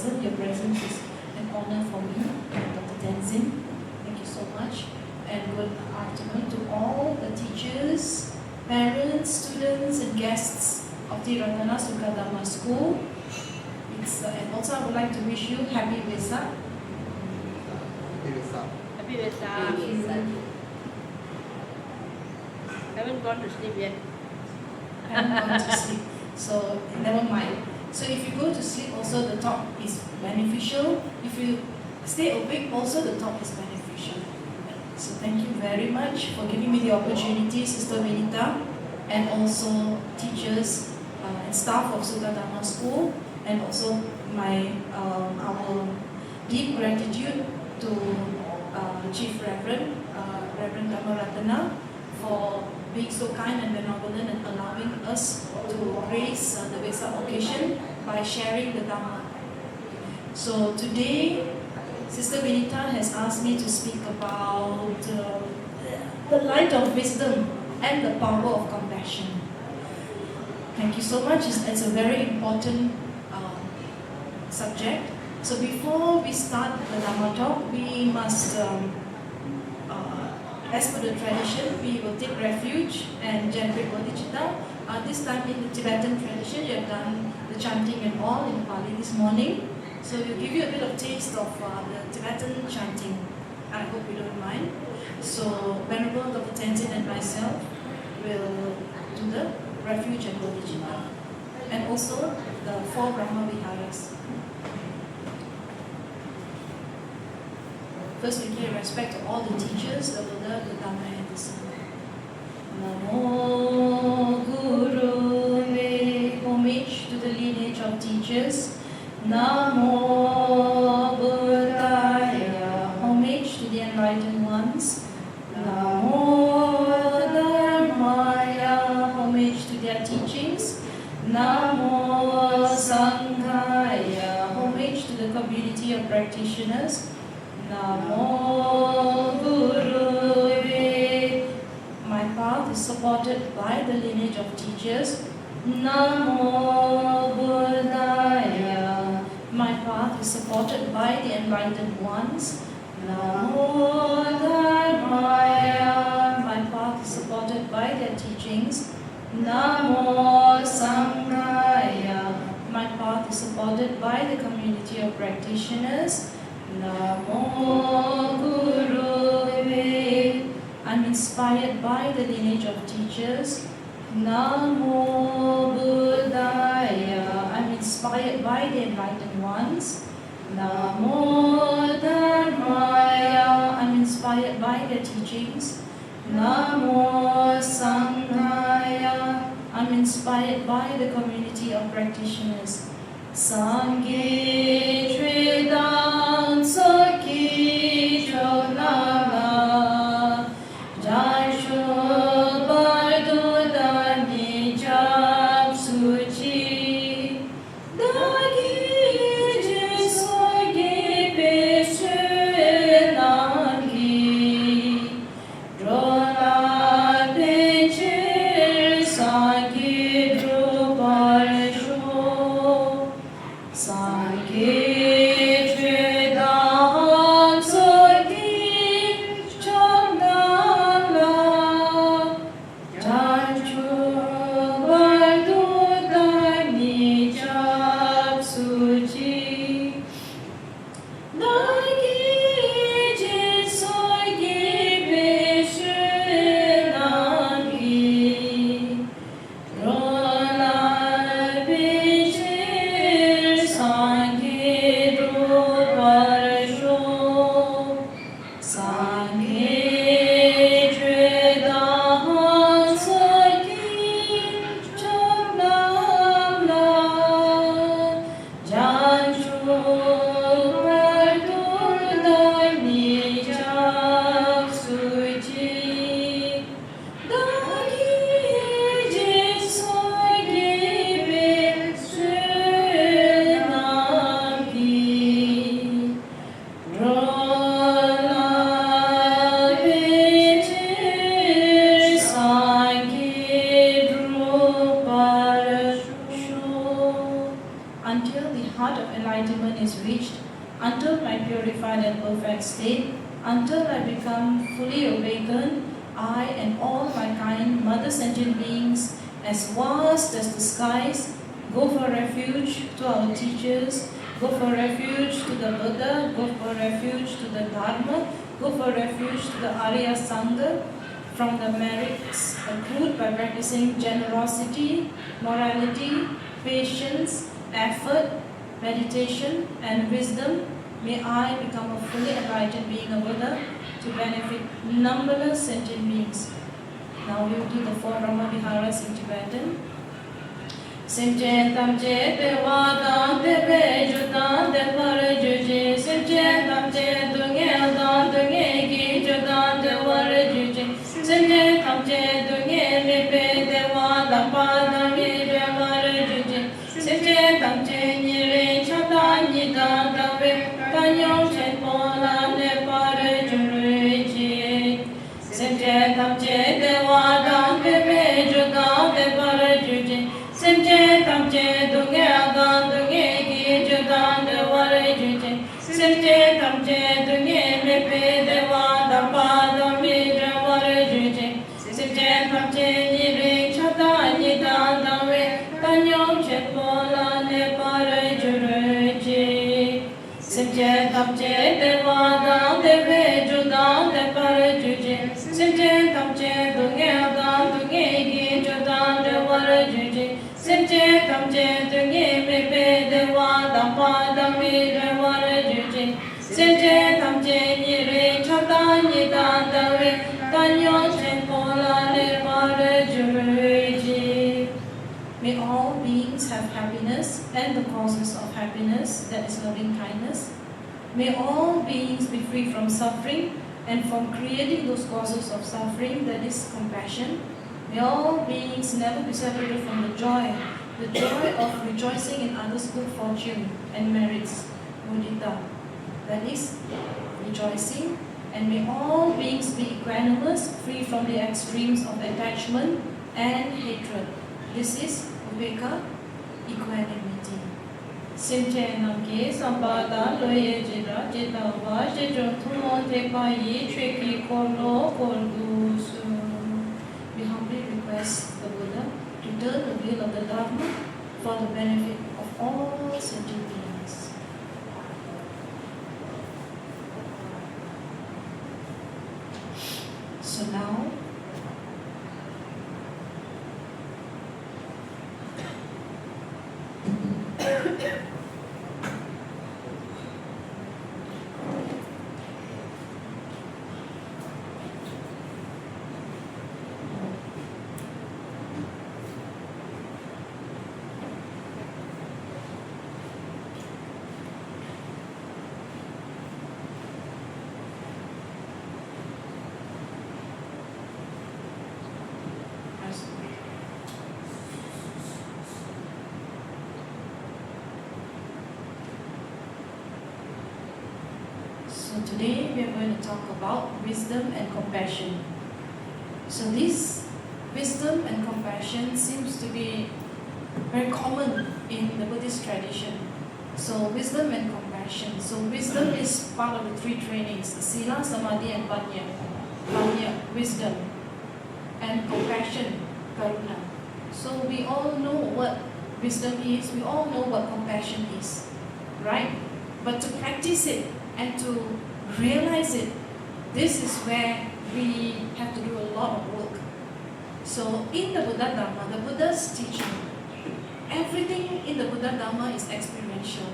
present. Your presence is an honor for me, Dr. Tenzin. Thank you so much. And good afternoon to all the teachers, parents, students, and guests of the Ratana Sukha Dhamma School. And also I would like to wish you Happy Vesak. Happy Vesak. Happy Vesak. Haven't gone to sleep yet. I haven't gone to sleep, so never mind. So if you go to sleep, also the talk is beneficial. If you stay awake, also the talk is beneficial. So thank you very much for giving me the opportunity, Sister Vinita, and also teachers and staff of Sukha Dhamma School, and also our deep gratitude to Chief Reverend Reverend Dhamma Ratana for being so kind and benevolent and allowing us to grace the Vesak occasion by sharing the Dhamma. So today, Sister Vinita has asked me to speak about the light of wisdom and the power of compassion. Thank you so much. It's a very important subject. So before we start the Dhamma talk, we must as per the tradition, we will take refuge and generate bodhicitta. This time in the Tibetan tradition, you have done the chanting and all in Pali this morning. So we'll give you a bit of taste of the Tibetan chanting. I hope you don't mind. So Venerable Dr. Tenzin and myself will do the refuge and bodhicitta. And also the 4 Brahma Viharas. First, we pay respect to all the teachers, the Buddha, the Dhamma, and the Sangha. Namo Guru Ve. Homage to the lineage of teachers. Namo Buddhaya. Homage to the enlightened ones. Namo Dharmaya. Homage to their teachings. Namo Sanghaya. Homage to the community of practitioners. Namo Guru Ve. My path is supported by the lineage of teachers. Namo Buddhaya. My path is supported by the enlightened ones. Namo Dharmaya. My path is supported by their teachings. Namo Sanghaya. My path is supported by the community of practitioners. Namo Guru Ve. I'm inspired by the lineage of teachers. Namo Buddhaya. I'm inspired by the enlightened ones. Namo Dharmaya. I'm inspired by their teachings. Namo Sanghaya. I'm inspired by the community of practitioners. Sangye Choedron Soki Chonala Jaisho Bardo Dani Jab Suchi Dagi Jisogi Peshe Nangi Drola Peche Sangi Druparsho Sangye Choedron Soki Chonala Jaisho Bardo Dani Jab Suchi Dagi Jisogi Peshe Nangi Drola Peche Sangye until the heart of enlightenment is reached, until my purified and perfect state, until I become fully awakened, I and all my kind mother sentient beings, as vast as the skies, go for refuge to our teachers, go for refuge to the Buddha, go for refuge to the Dharma, go for refuge to the Arya Sangha, from the merits accrued by practicing generosity, morality, patience, effort, meditation, and wisdom. May I become a fully enlightened being, a Buddha, to benefit numberless sentient beings. Now we will do the 4 Brahma Viharas in Tibetan. Simche tamche dewa dan debe judan devar juje. Simche tamche dunge dan dunge ki judan devar juje. Simche tamche dunge lepe dewa dan pa dan mi devar juje. Simche tamche nire chata nida dawe kanyong chen pola ne par juje. Simche tamche dewa dan debe judan devar juje. Simche tamche dunge agan dunge ki judan devar juje. Simche tamche dunge lepe dewa dapa dami devar juje. Simche tamche nire chata nida dawe kanyong chepola ne par juje. Simche tamche dewa dan debe judan devar juje. Simche tamche dunge agan dunge ki judan devar juje. Simche tamche dunge mepe dewa dapa dami devar juje. Simche tamche nire chata nida dawe kanyo chen pola ne par juje. May all beings have happiness and the causes of happiness, that is loving kindness. May all beings be free from suffering and from creating those causes of suffering, that is compassion. May all beings never be separated from the joy of rejoicing in others' good fortune and merits, mudita, that is rejoicing. And may all beings be equanimous, free from the extremes of attachment and hatred. This is viveka, equanimity. Simche namke sampada loye jira jita va jejo thumon te pa yi cheki korlo korgusu. We humbly request the Buddha to turn the wheel of the Dhamma for the benefit of all sentient beings. So now, today we are going to talk about wisdom and compassion. So this wisdom and compassion seems to be very common in the Buddhist tradition. So wisdom and compassion. So wisdom is part of the 3 trainings, Sila, Samadhi and Panya. Panya, wisdom. And compassion, Karuna. So we all know what wisdom is, we all know what compassion is, right? But to practice it and to realize it, this is where we have to do a lot of work. So in the Buddha Dhamma, the Buddha's teaching, everything in the Buddha Dhamma is experiential.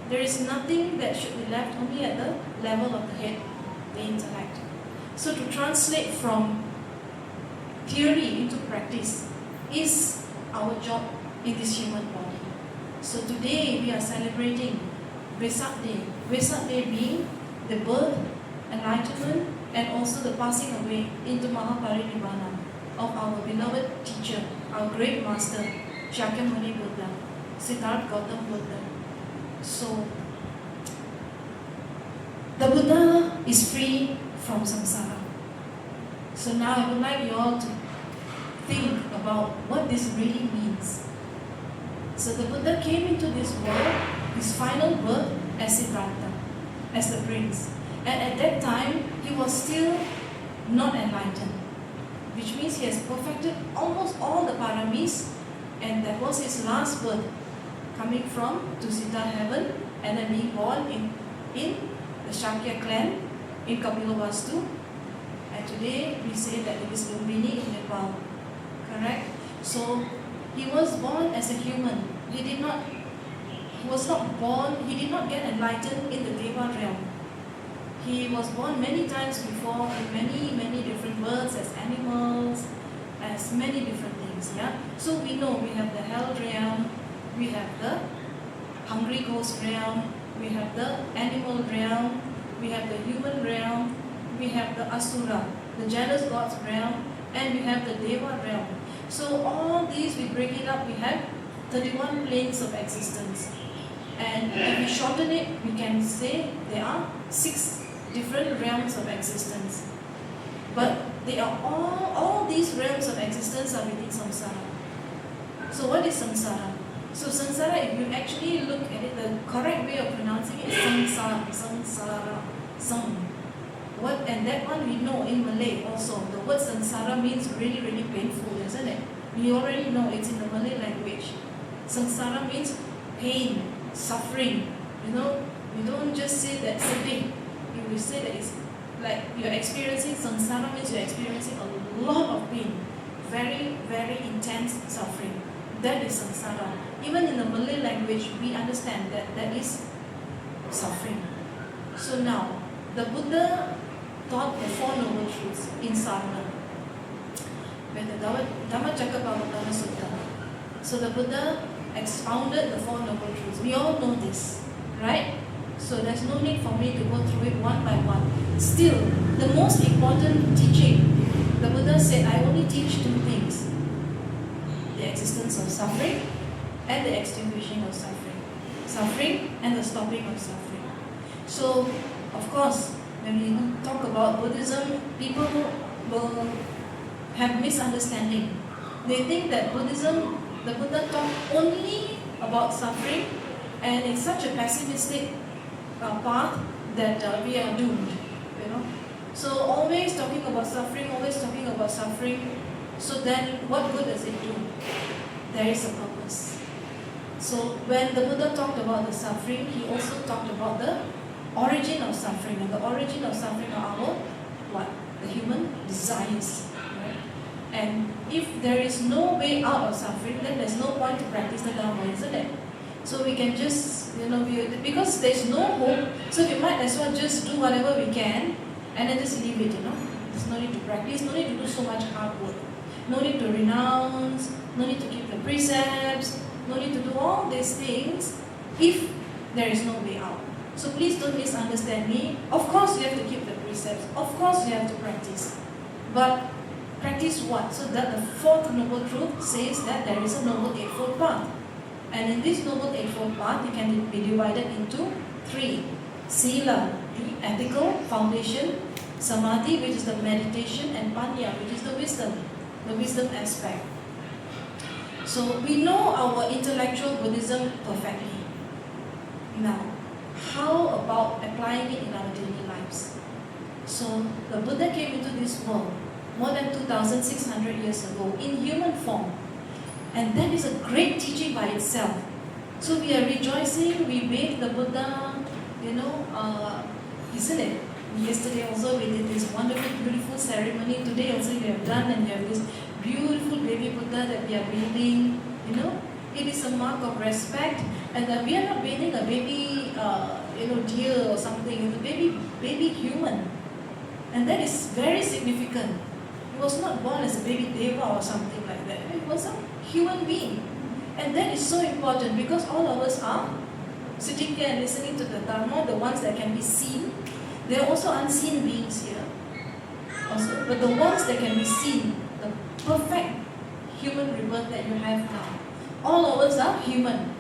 There is nothing that should be left only at the level of the head, the intellect. So to translate from theory into practice is our job in this human body. So today we are celebrating Vesak Day. Vesak Day being the birth, enlightenment, and also the passing away into Mahaparinibbana of our beloved teacher, our great master, Shakyamuni Buddha, Siddhartha Gautama Buddha. So, the Buddha is free from samsara. So now I would like you all to think about what this really means. So the Buddha came into this world, his final birth as Siddhartha, as the prince. And at that time, he was still not enlightened, which means he has perfected almost all the paramis, and that was his last birth, coming from Tusita heaven and then being born in the Shakya clan in Kapilavastu. And today we say that it is Lumbini in Nepal. Correct? So he was born as a human. He did not get enlightened in the Deva realm. He was born many times before in many different births, as animals, as many different things. Yeah. So we know we have the hell realm, we have the hungry ghost realm, we have the animal realm, we have the human realm, we have the asura, the jealous gods realm, and we have the deva realm. So all these, we break it up, we have 31 planes of existence. And if we shorten it, we can say there are 6 different realms of existence. But they are all these realms of existence are within samsara. So what is samsara? So samsara, if you actually look at it, the correct way of pronouncing it is samsara. And that one we know in Malay also. The word samsara means really, really painful, isn't it? We already know it's in the Malay language. Samsara means pain, suffering. You know, we don't just say that sedih. We say that it's like you're experiencing samsara means you're experiencing a lot of pain, very, very intense suffering. That is samsara. Even in the Malay language, we understand that that is suffering. So now, the Buddha taught the 4 noble truths in Sarana, with the Dhammacakkappavattana Sutta. So the Buddha expounded the 4 noble truths. We all know this, right? So there's no need for me to go through it one by one. Still, the most important teaching, the Buddha said, I only teach 2 things: the existence of suffering and the extinguishing of suffering. Suffering and the stopping of suffering. So, of course, when we talk about Buddhism, people will have misunderstanding. They think that Buddhism, the Buddha taught only about suffering, and it's such a pessimistic path that we are doomed. You know. So always talking about suffering, So then, what good does it do? There is a purpose. So when the Buddha talked about the suffering, he also talked about the origin of suffering. And the origin of suffering are our what? The human desires. Right? And if there is no way out of suffering, then there's no point to practice the Dhamma, isn't it? So we can just, because there's no hope, so we might as well just do whatever we can and then just leave it, There's no need to practice, no need to do so much hard work. No need to renounce, no need to keep the precepts, no need to do all these things if there is no way out. So please don't misunderstand me. Of course you have to keep the precepts. Of course you have to practice. But practice what? So that the 4th noble truth says that there is a noble eightfold path. And in this noble eightfold path, it can be divided into 3. Sila, the ethical foundation; Samadhi, which is the meditation; and Panya, which is the wisdom aspect. So we know our intellectual Buddhism perfectly. Now, how about applying it in our daily lives? So the Buddha came into this world more than 2,600 years ago in human form. And that is a great teaching by itself. So we are rejoicing, we bathe the Buddha, isn't it? Yesterday also we did this wonderful, beautiful ceremony. Today also we have done, and we have this beautiful baby Buddha that we are bathing. It is a mark of respect. And we are not bathing a baby, deer or something. It's a baby human. And that is very significant. He was not born as a baby deva or something like that. He was a human being. And that is so important because all of us are sitting here and listening to the Dhamma, the ones that can be seen. There are also unseen beings here. But the ones that can be seen, the perfect human rebirth that you have now, all of us are human.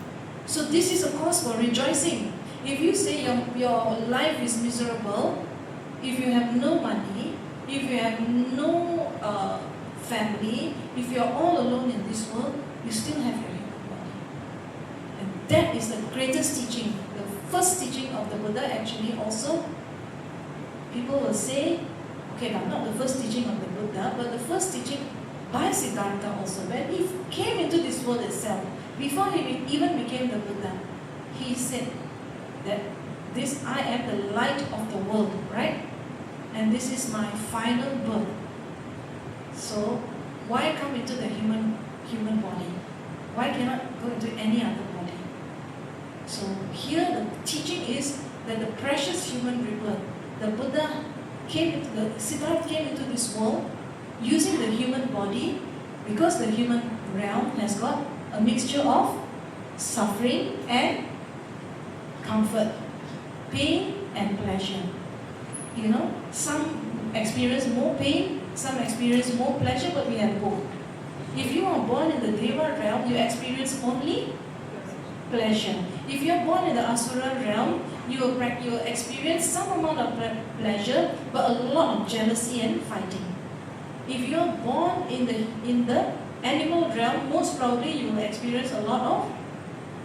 So this is a cause for rejoicing. If you say your life is miserable, if you have no money, if you have no family, if you are all alone in this world, you still have your human body. that is the greatest teaching. The first teaching of the Buddha actually also, people will say, okay, but not the first teaching of the Buddha, but the first teaching by Siddhartha also. When he came into this world itself, before he even became the Buddha, he said that this, I am the light of the world, right? And this is my final birth. So why come into the human body? Why cannot go into any other body? So here the teaching is that the precious human rebirth, the Buddha Siddhartha came into this world using the human body, because the human realm has got a mixture of suffering and comfort, pain and pleasure. You know, some experience more pain, some experience more pleasure, but we have both. If you are born in the Deva realm, you experience only pleasure. If you are born in the Asura realm, you will experience some amount of pleasure, but a lot of jealousy and fighting. If you are born in the animal realm, most probably you will experience a lot of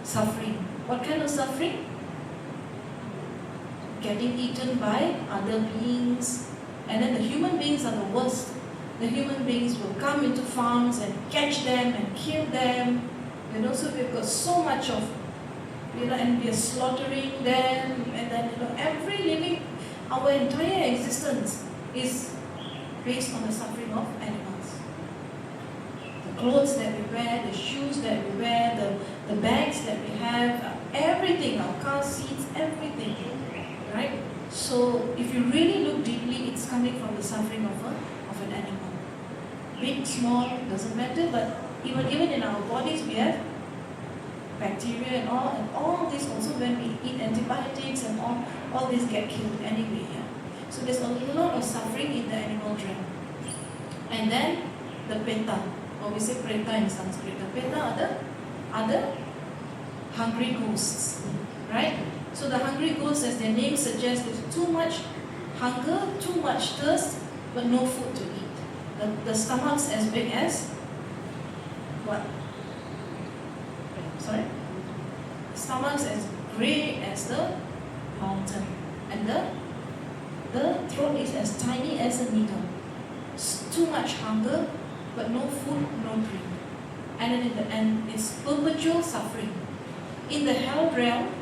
suffering. What kind of suffering? Getting eaten by other beings, and then the human beings are the worst. The human beings will come into farms and catch them and kill them. You know, so we've got so much of, you know, and we are slaughtering them, and then, you know, every living, our entire existence is based on the suffering of animals. The clothes that we wear, the shoes that we wear, the bags that we have, everything, our car seats, everything, right? So if you really look deeply, it's coming from the suffering of an animal. Big, small, doesn't matter, but even in our bodies we have bacteria and all this also, when we eat antibiotics and all this get killed anyway. Yeah? So there's a lot of suffering in the animal realm. And then the peta, or we say preta in Sanskrit. The peta are the hungry ghosts, right? So the hungry ghosts, as their name suggests, there's too much hunger, too much thirst, but no food to eat. The stomach's as big as what? Sorry? Stomach's as grey as the mountain, and the throat is as tiny as a needle. Too much hunger, but no food, no drink. And then in the end, it's perpetual suffering. In the hell realm,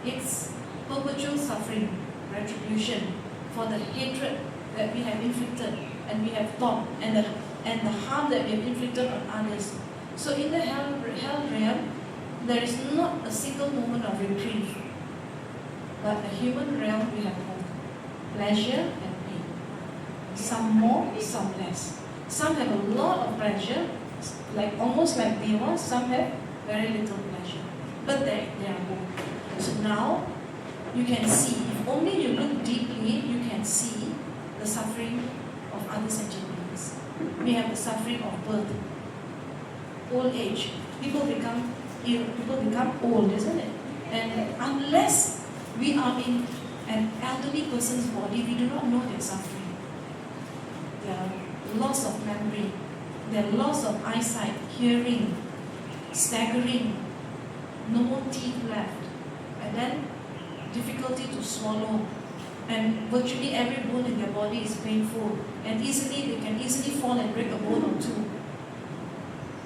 it's perpetual suffering, retribution for the hatred that we have inflicted and we have thought, and the harm that we have inflicted on others. So in the hell realm, there is not a single moment of reprieve. But the human realm, we have both pleasure and pain. Some more, some less. Some have a lot of pleasure, almost like devas. Some have very little pleasure. But they are both. So now you can see, if only you look deeply, you can see the suffering of other sentient beings. We have the suffering of birth, old age. People become ill, people become old, isn't it? And unless we are in an elderly person's body, we do not know their suffering. Their loss of memory, their loss of eyesight, hearing, staggering, no more teeth left, and then difficulty to swallow, and virtually every bone in their body is painful, and they can easily fall and break a bone or two.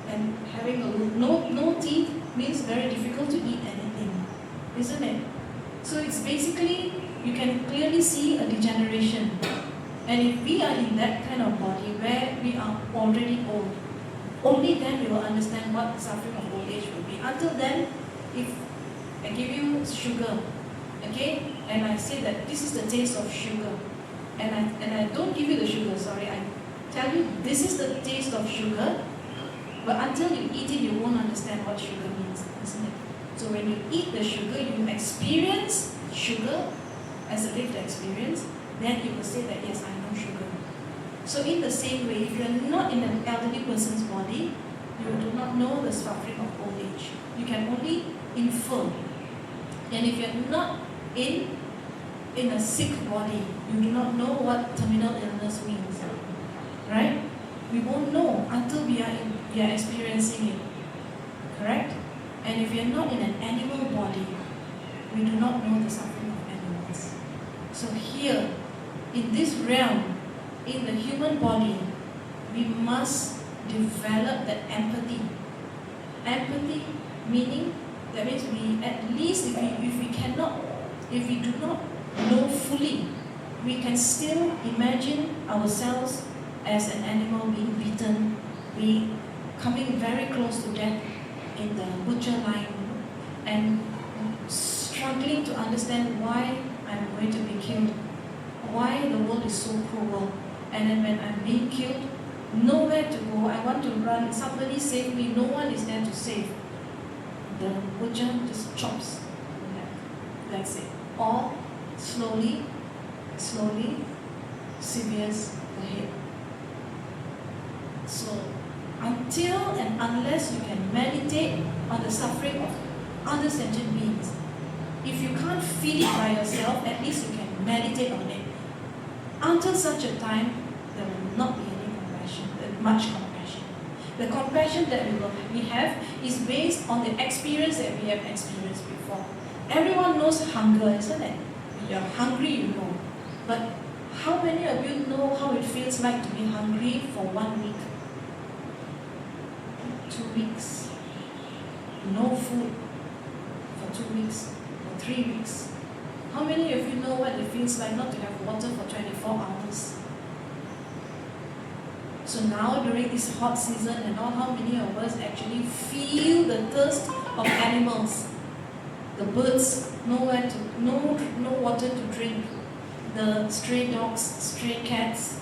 And having no teeth means very difficult to eat anything, isn't it? So it's basically, you can clearly see a degeneration. And if we are in that kind of body where we are already old, only then we will understand what the suffering of old age will be. Until then, if I give you sugar, okay, and I say that this is the taste of sugar, and I don't give you the sugar, sorry, I tell you this is the taste of sugar, but until you eat it, you won't understand what sugar means, isn't it? So when you eat the sugar, you experience sugar as a lived experience, then you will say that, yes, I know sugar. So in the same way, if you are not in an elderly person's body, you do not know the suffering of old age. You can only infer. And if you are not in a sick body, you do not know what terminal illness means. Right? We won't know until we are experiencing it. Correct? And if we are not in an animal body, we do not know the suffering of animals. So here, in this realm, in the human body, we must develop that empathy. Empathy meaning, that means we, at least if we do not know fully, we can still imagine ourselves as an animal being beaten, being coming very close to death in the butcher line, and struggling to understand why I'm going to be killed, why the world is so cruel, and then when I'm being killed, nowhere to go, I want to run, somebody save me, no one is there to save. The butcher just chops the neck. That's it. Or slowly severes the head. So until and unless you can meditate on the suffering of other sentient beings, if you can't feel it by yourself, at least you can meditate on it. Until such a time, there will not be any compassion, much compassion. The compassion that we have is based on the experience that we have experienced before. Everyone knows hunger, isn't it? When you're hungry, you know. But how many of you know how it feels like to be hungry for 1 week? 2 weeks? No food for 2 weeks, or 3 weeks. How many of you know what it feels like not to have water for 24 hours? So now during this hot season and all, how many of us actually feel the thirst of animals? The birds, no water to drink. The stray dogs, stray cats.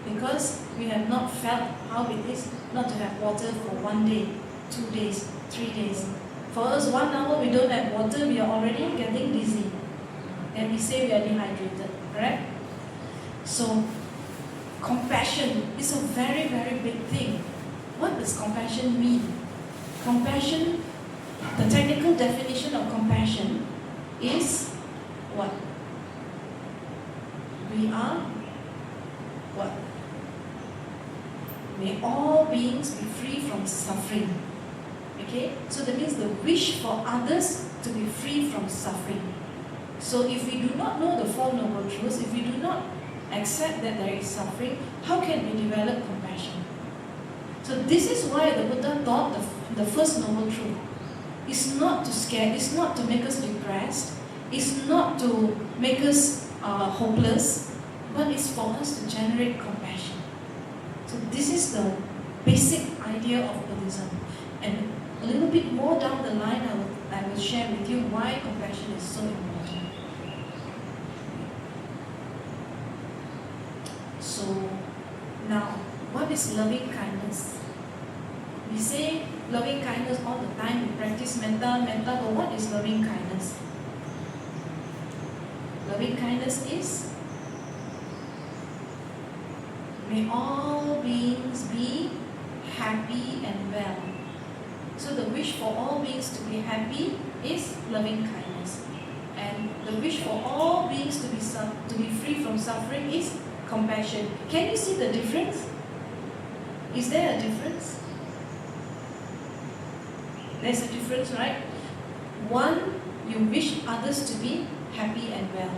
Because we have not felt how it is not to have water for 1 day, 2 days, 3 days. For us, 1 hour we don't have water, we are already getting dizzy. And we say we are dehydrated, correct? So, compassion is a very, very big thing. What does compassion mean? Compassion, the technical definition of compassion is what? We are what? May all beings be free from suffering. Okay? So that means the wish for others to be free from suffering. So if we do not know the Four Noble Truths, if we do not accept that there is suffering, how can we develop compassion? So this is why the Buddha taught the first Noble Truth. It's not to scare, it's not to make us depressed, it's not to make us hopeless, but it's for us to generate compassion. So this is the basic idea of Buddhism. And a little bit more down the line, I will share with you why compassion is so important. So now, what is loving kindness? We say loving kindness all the time, we practice metta, but what is loving kindness? Loving kindness is, may all beings be happy and well. So the wish for all beings to be happy is loving kindness. And the wish for all beings to be free from suffering is compassion. Can you see the difference? Is there a difference? There's a difference, right? 1, you wish others to be happy and well.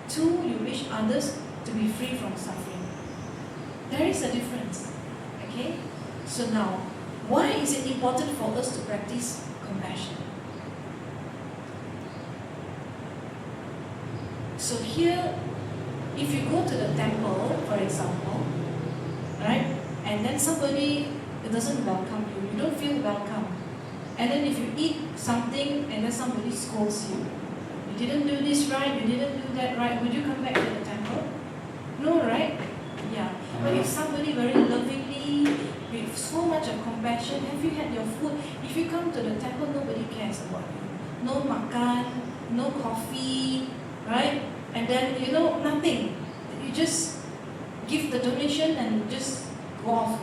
2, you wish others to be free from suffering. There is a difference. Okay? So now, why is it important for us to practice compassion? So here, if you go to the temple, for example, right, and then somebody doesn't welcome you, you don't feel welcome. And then if you eat something and then somebody scolds you, you didn't do this right, you didn't do that right, would you come back to the temple? No, right? Yeah. But if somebody very lovingly, with so much of compassion, have you had your food? If you come to the temple, nobody cares about you. No makan, no coffee, right? And then, nothing. You just give the donation and just go off,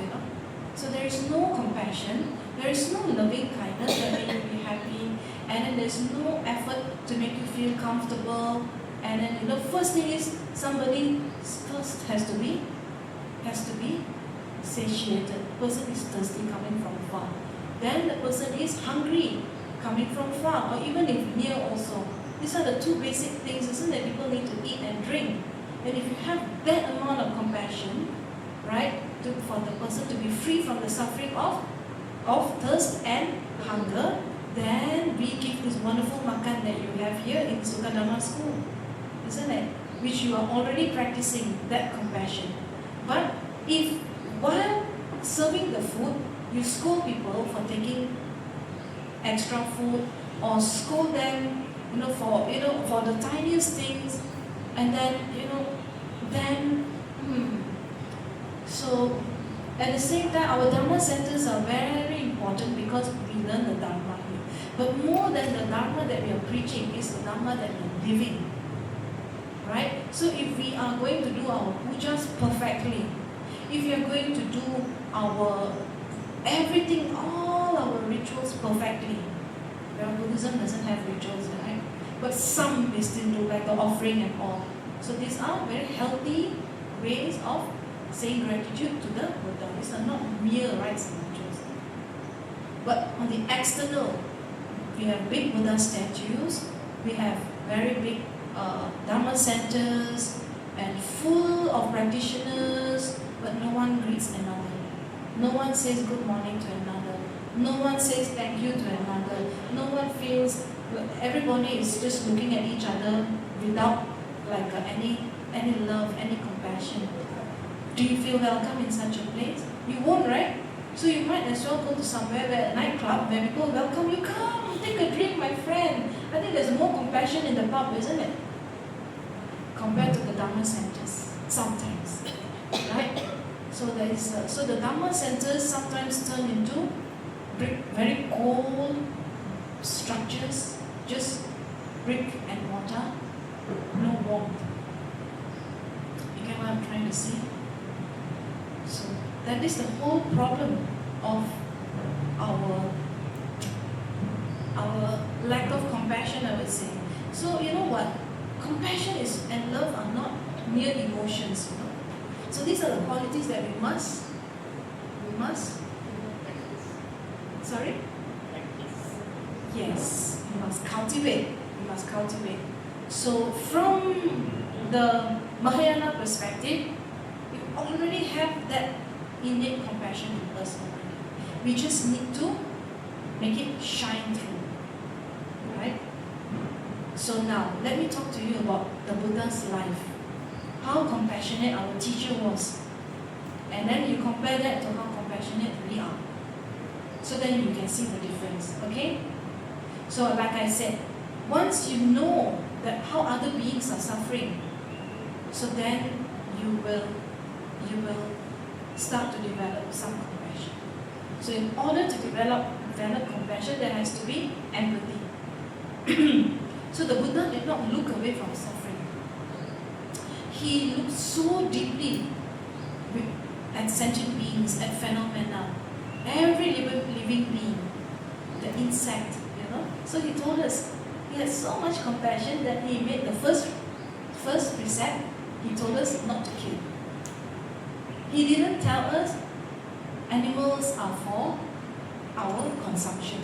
So there is no compassion, there is no loving kindness that make you be happy, and then there's no effort to make you feel comfortable. And then, first thing is, somebody first has to be satiated. The person is thirsty coming from far. then the person is hungry, coming from far, or even if near also. These are the two basic things, isn't it? People need to eat and drink. And if you have that amount of compassion, right, for the person to be free from the suffering of thirst and hunger, then we give this wonderful makan that you have here in Sukadhamma school, isn't it? Which you are already practicing that compassion. But if while serving the food, you scold people for taking extra food, or scold them, for the tiniest things, and then, so at the same time, our Dhamma centers are very important because we learn the Dhamma here. But more than the Dhamma that we are preaching is the Dhamma that we are living. Right? So if we are going to do our pujas perfectly, if we are going to do our everything, all our rituals perfectly, well, Buddhism doesn't have rituals, right? But some we still do, like the offering and all. So these are very healthy ways of saying gratitude to the Buddha. These are not mere rites and rituals. But on the external, we have big Buddha statues, we have very big Dhamma centers, and full of practitioners, but no one greets another. No one says good morning to another. No one says thank you to another. No one feels, everybody is just looking at each other without any love, any compassion. Do you feel welcome in such a place? You won't, right? So you might as well go to somewhere, where a nightclub, where people welcome you, come, take a drink, my friend. I think there's more compassion in the pub, isn't it? Compared to the Dhamma centers, sometimes, right? So so the Dhamma centers sometimes turn into very cold structures, just brick and mortar, no warmth. You get what I'm trying to say? So that is the whole problem of our lack of compassion, I would say. So you know what? Compassion and love are not mere emotions, So these are the qualities that we must sorry? Yes, we must cultivate. So from the Mahayana perspective, we already have that innate compassion in us already. We just need to make it shine through. Right? So now, let me talk to you about the Buddha's life. How compassionate our teacher was. And then you compare that to how compassionate we are. So then you can see the difference. Okay? So like I said, once you know that how other beings are suffering, so then you will start to develop some compassion. So in order to develop compassion, there has to be empathy. So the Buddha did not look away from suffering. He looked so deeply at sentient beings, at phenomena, every living being, the insect, So he told us, he had so much compassion that he made the first precept, he told us not to kill. He didn't tell us animals are for our consumption,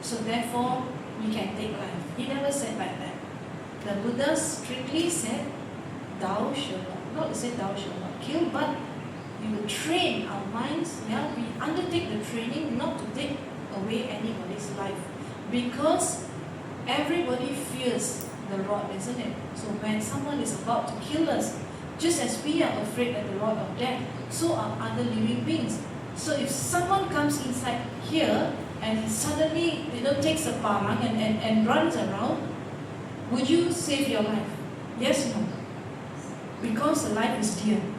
so therefore we can take life. He never said like that. The Buddha strictly said, thou shalt not to say thou shalt not kill, but you will train our minds, we undertake the training not to take away anybody's life. Because everybody fears the rod, isn't it? So when someone is about to kill us, just as we are afraid of the rod of death, so are other living beings. So if someone comes inside here and suddenly takes a parang and runs around, would you save your life? Yes, no. Because the life is dear to you.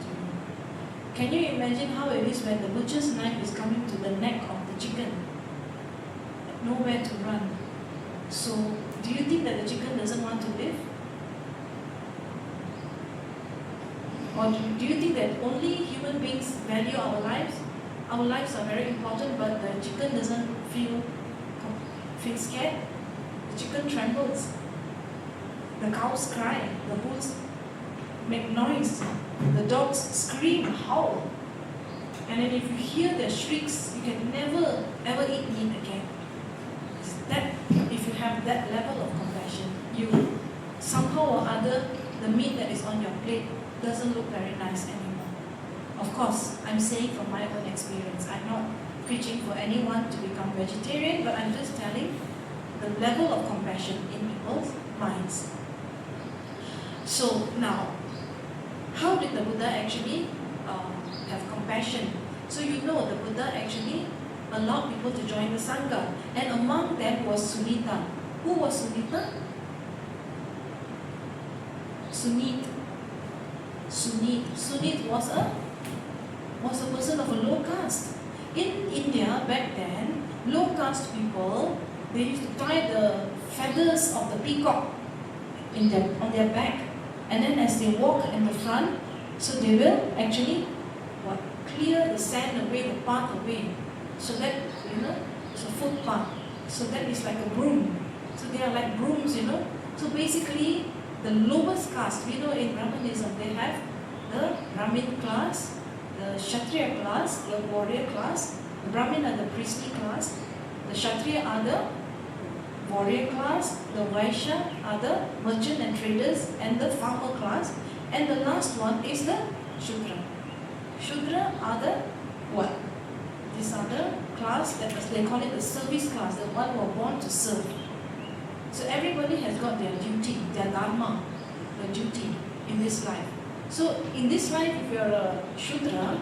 Can you imagine how it is when the butcher's knife is coming to the neck of the chicken? Nowhere to run. So, do you think that the chicken doesn't want to live? Or do you think that only human beings value our lives? Our lives are very important, but the chicken doesn't feel scared. The chicken trembles. The cows cry. The bulls make noise. The dogs scream, howl. And then if you hear their shrieks, you can never ever eat meat again. That, if you have that level of compassion, you somehow or other, the meat that is on your plate doesn't look very nice anymore. Of course, I'm saying from my own experience. I'm not preaching for anyone to become vegetarian, but I'm just telling the level of compassion in people's minds. So now, how did the Buddha actually have compassion? So you know the Buddha actually allowed people to join the Sangha, and among them was Sunita. Who was Sunita? Sunit was a person of a low caste. In India back then, low caste people, they used to tie the feathers of the peacock on their back, and then as they walk in the front, so they will actually clear the sand away, the path away, so that it's a footpath. So that is like a broom. So they are like brooms, So basically, the lowest caste, in Brahmanism, they have the Brahmin class, the Kshatriya class, the warrior class. The Brahmin are the priestly class. The Kshatriya are the warrior class. The Vaishya are the merchant and traders and the farmer class. And the last one is the Shudra. Shudra are the what? These are the class that they call it the service class, the one who are born to serve. So everybody has got their duty, their dharma, the duty in this life. So in this life, if you are a Shudra,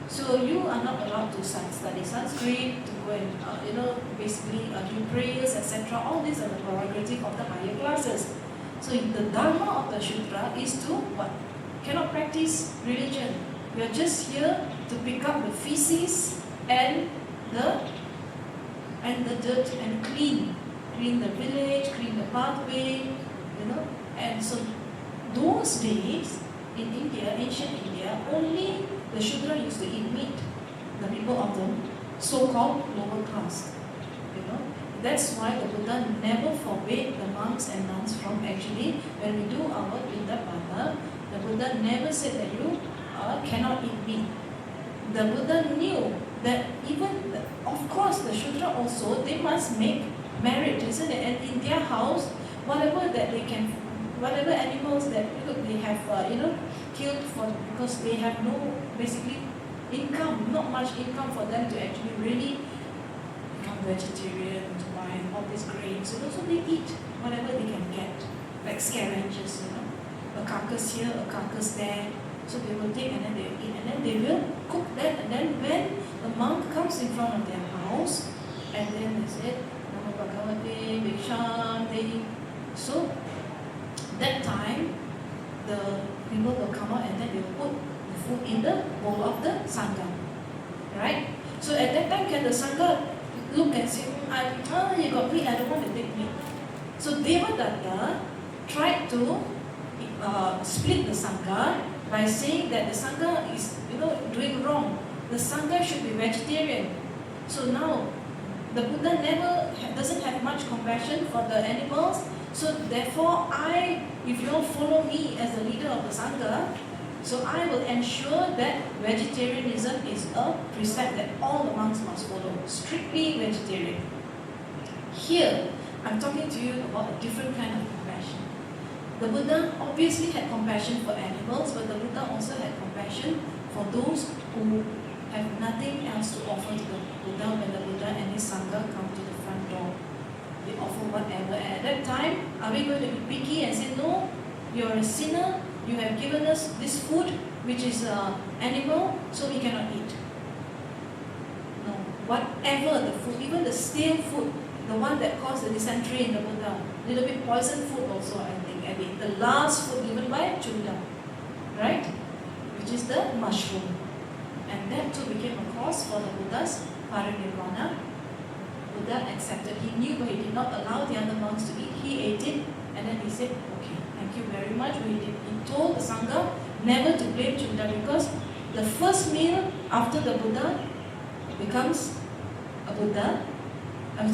so you are not allowed to study Sanskrit, to go and basically do prayers, etc. All these are the prerogative of the higher classes. So the dharma of the Shudra is to what? Cannot practice religion. We are just here to pick up the feces and the dirt and clean the village, clean the pathway, And so those days in India, ancient India, only the Shudra used to eat meat. The people of the so-called lower class, That's why the Buddha never forbade the monks and nuns from actually, when we do our Pindapata, the Buddha never said that you cannot eat meat. The Buddha knew that of course, the Shudra also, they must make marriage, isn't it? And in their house, whatever animals that they have, killed because they have no, basically, income, not much income for them to actually really become vegetarian, to buy all these grains, so they eat whatever they can get, like scavengers, a carcass here, a carcass there. So they will take and then they will eat, and then they will cook that, and then when the monk comes in front of their house, and then they say, Namo Bhagavate Vikshante. So that time, the people will come out and then they will put the food in the bowl of the Sangha. Right? So at that time, can the Sangha look and say, you got meat, I don't want to take meat. So Devadatta tried to split the Sangha by saying that the Sangha is, doing wrong. The Sangha should be vegetarian. So now, the Buddha doesn't have much compassion for the animals. So therefore, if you all follow me as the leader of the Sangha, so I will ensure that vegetarianism is a precept that all the monks must follow. Strictly vegetarian. Here, I'm talking to you about a different kind of compassion. The Buddha obviously had compassion for animals, but the Buddha also had compassion for those who have nothing else to offer to the Buddha when the Buddha and his Sangha come to the front door. They offer whatever. And at that time, are we going to be picky and say, no, you're a sinner, you have given us this food, which is animal, so we cannot eat. No. Whatever the food, even the stale food, the one that caused the dysentery in the Buddha, little bit poisoned food also, I think. The last food given by Chuda, right? Which is the mushroom. And that too became a cause for the Buddha's parinirvana. Buddha accepted. He knew, but he did not allow the other monks to eat. He ate it, and then he said, okay, thank you very much. He told the Sangha never to blame Chuda, because the first meal after the Buddha becomes a Buddha,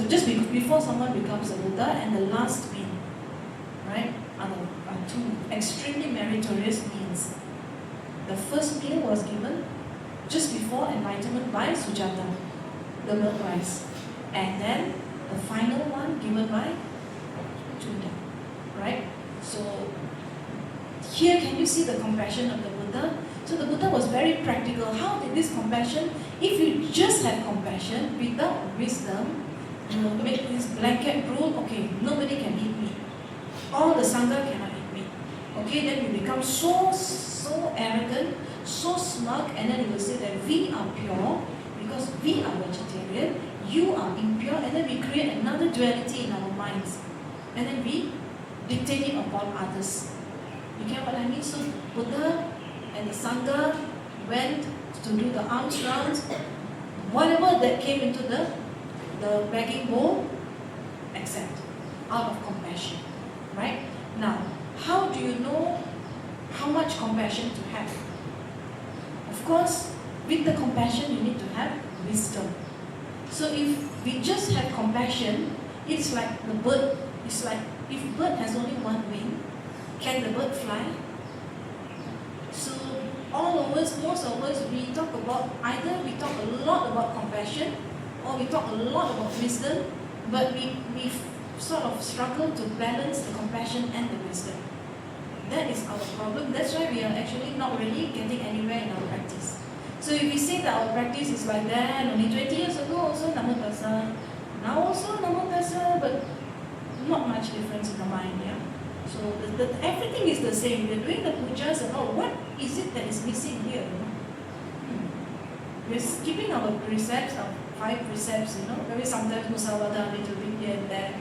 just before someone becomes a Buddha, and the last meal, right, are two extremely meritorious meals. The first meal was given just before enlightenment by Sujata, the milk rice. And then the final one given by Judah, right? So here can you see the compassion of the Buddha? So the Buddha was very practical. How did this compassion, if you just have compassion without wisdom, make this blanket rule, okay, nobody can eat meat. All the Sangha cannot eat meat. Okay, then you become so arrogant, so smug, and then you will say that we are pure because we are vegetarian, you are impure, and then we create another duality in our minds. And then we dictate it upon others. You get what I mean? So Buddha and the Sangha went to do the alms rounds. Whatever that came into the begging bowl, accept, out of compassion. Right? Now, how do you know how much compassion to have? Of course, with the compassion you need to have wisdom. So if we just have compassion, it's like the bird. It's like if bird has only one wing, can the bird fly? So all of us, most of us, we talk about, either we talk a lot about compassion or we talk a lot about wisdom, but we sort of struggle to balance the compassion and the wisdom. That is our problem. That's why we are actually not really getting anywhere in our practice. So if we say that our practice is like that, only 20 years ago also Namo Tassa, now also Namo Tassa, but not much difference in the mind, yeah? So everything is the same. We're doing the pujas and all. What is it that is missing here? You know? We're skipping our precepts, our 5 precepts, you know. Maybe sometimes musawada, a little bit here and there.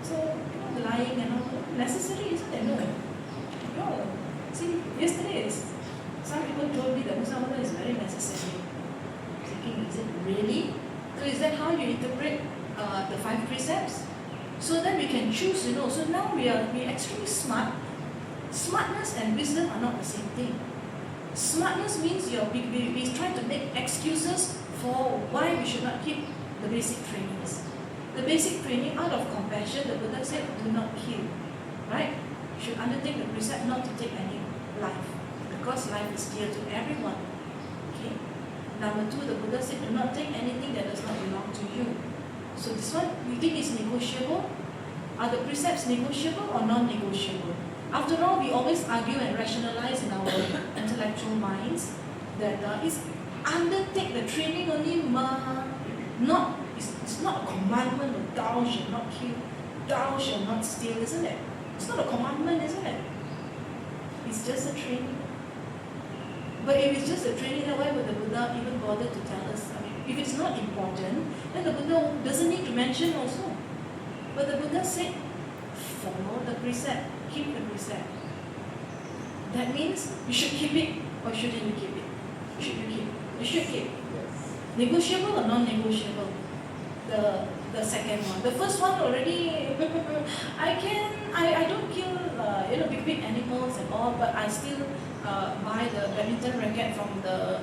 So, you know, lying and all, necessary, isn't it? No. See, yesterday, some people told me that musawada is very necessary. Thinking, is it really? So is that how you interpret the 5 precepts? So that we can choose, you know. So now we're extremely smart. Smartness and wisdom are not the same thing. Smartness means we try to make excuses for why we should not keep the basic trainings. The basic training, out of compassion, the Buddha said, do not kill. Right? You should undertake the precept not to take any life, because life is dear to everyone. Okay? Number 2, the Buddha said, do not take anything that does not belong to you. So this one, you think is negotiable? Are the precepts negotiable or non-negotiable? After all, we always argue and rationalize in our intellectual minds that it's undertake the training only, it's not a commandment of thou shall not kill, thou shall not steal, isn't it? It's not a commandment, isn't it? It's just a training. But if it's just a training, then why would the Buddha even bother to tell us? I mean, if it's not important, then the Buddha doesn't need to mention also. But the Buddha said, follow the precept, keep the precept. That means you should keep it, or shouldn't you keep it? Should you keep? You should keep. Yes. Negotiable or non-negotiable? The second one. The first one already, I don't kill big animals and all, but I still buy the badminton racket from the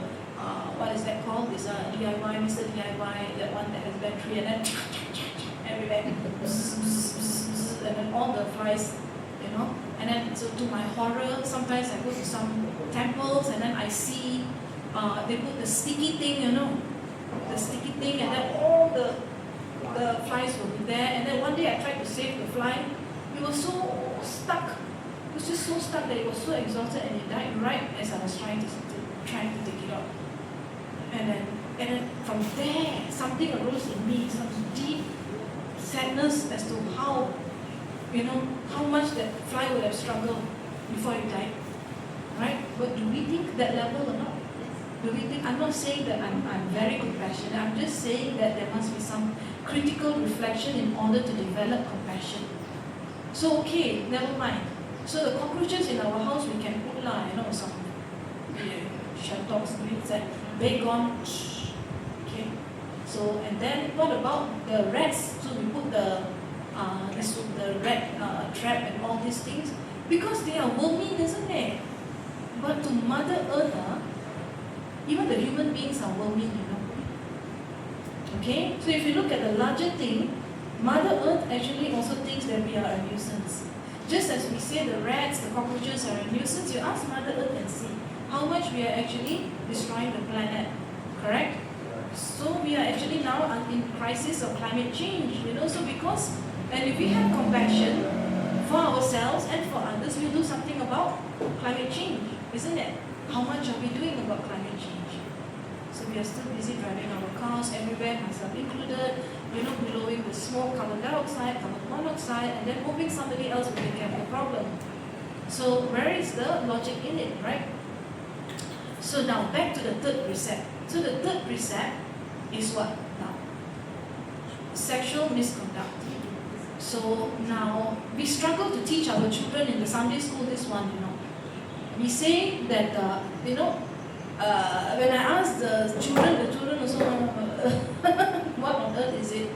what is that called? This DIY, Mr. DIY, that one that has battery, and then everywhere, and then all the flies, you know. And then so to my horror, sometimes I go to some temples and then I see they put the sticky thing, you know, the sticky thing, and then all the flies will be there. And then one day I tried to save the fly. It was so stuck. It was just so stuck that it was so exhausted, and it died right as I was trying to take it out. And then from there, something arose in me, some deep sadness as to how much that fly would have struggled before it died. Right? But do we think that level or not? Do we think? I'm not saying that I'm very compassionate. I'm just saying that there must be some critical reflection in order to develop compassion. So okay, never mind. So the cockroaches in our house we can put some shelters, that baygon. Okay. So and then what about the rats? So we put the rat trap and all these things because they are wormy, isn't it? But to Mother Earth, even the human beings are wormy, you know. Okay? So if you look at the larger thing, Mother Earth actually also thinks that we are a nuisance. Just as we say the rats, the cockroaches are a nuisance, you ask Mother Earth and see. how much we are actually destroying the planet, correct? So we are actually now in crisis of climate change, so because, and if we have compassion for ourselves and for others, we'll do something about climate change, isn't it? How much are we doing about climate change? So we are still busy driving our cars everywhere, myself included, blowing with smoke, carbon dioxide, carbon monoxide, and then hoping somebody else will take care of the problem. So where is the logic in it, right? So now back to the third precept. So the third precept is what now? Sexual misconduct. So now we struggle to teach our children in the Sunday school this one, We say that, when I ask the children also, what on earth is it?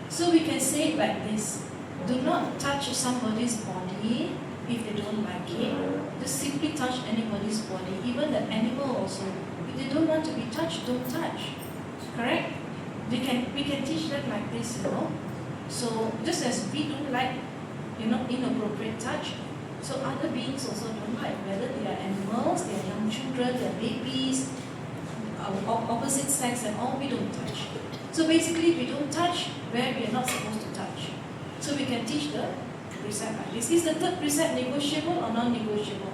So we can say it like this: do not touch somebody's body if they don't like it. Just simply touch anybody's body, even the animal also. If they don't want to be touched, don't touch. Correct? We can teach them like this, So just as we don't like, inappropriate touch, so other beings also don't like, whether they are animals, they are young children, they are babies, opposite sex and all, we don't touch. So basically, we don't touch where we are not supposed to touch. So we can teach the precept like this. Is the third precept negotiable or non-negotiable?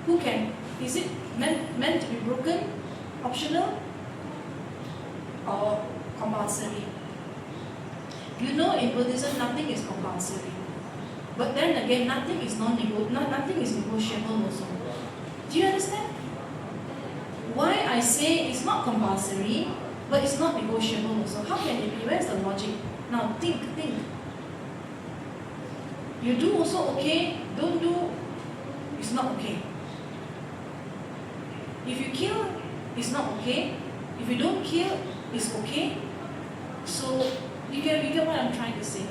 Who can? Is it meant to be broken, optional, or compulsory? In Buddhism, nothing is compulsory. But then again, nothing is negotiable also. Do you understand? Why I say it's not compulsory, but it's not negotiable also? How can it be? Where's the logic? Now think. You do also okay, don't do, it's not okay. If you kill, it's not okay. If you don't kill, it's okay. So you get what I'm trying to say.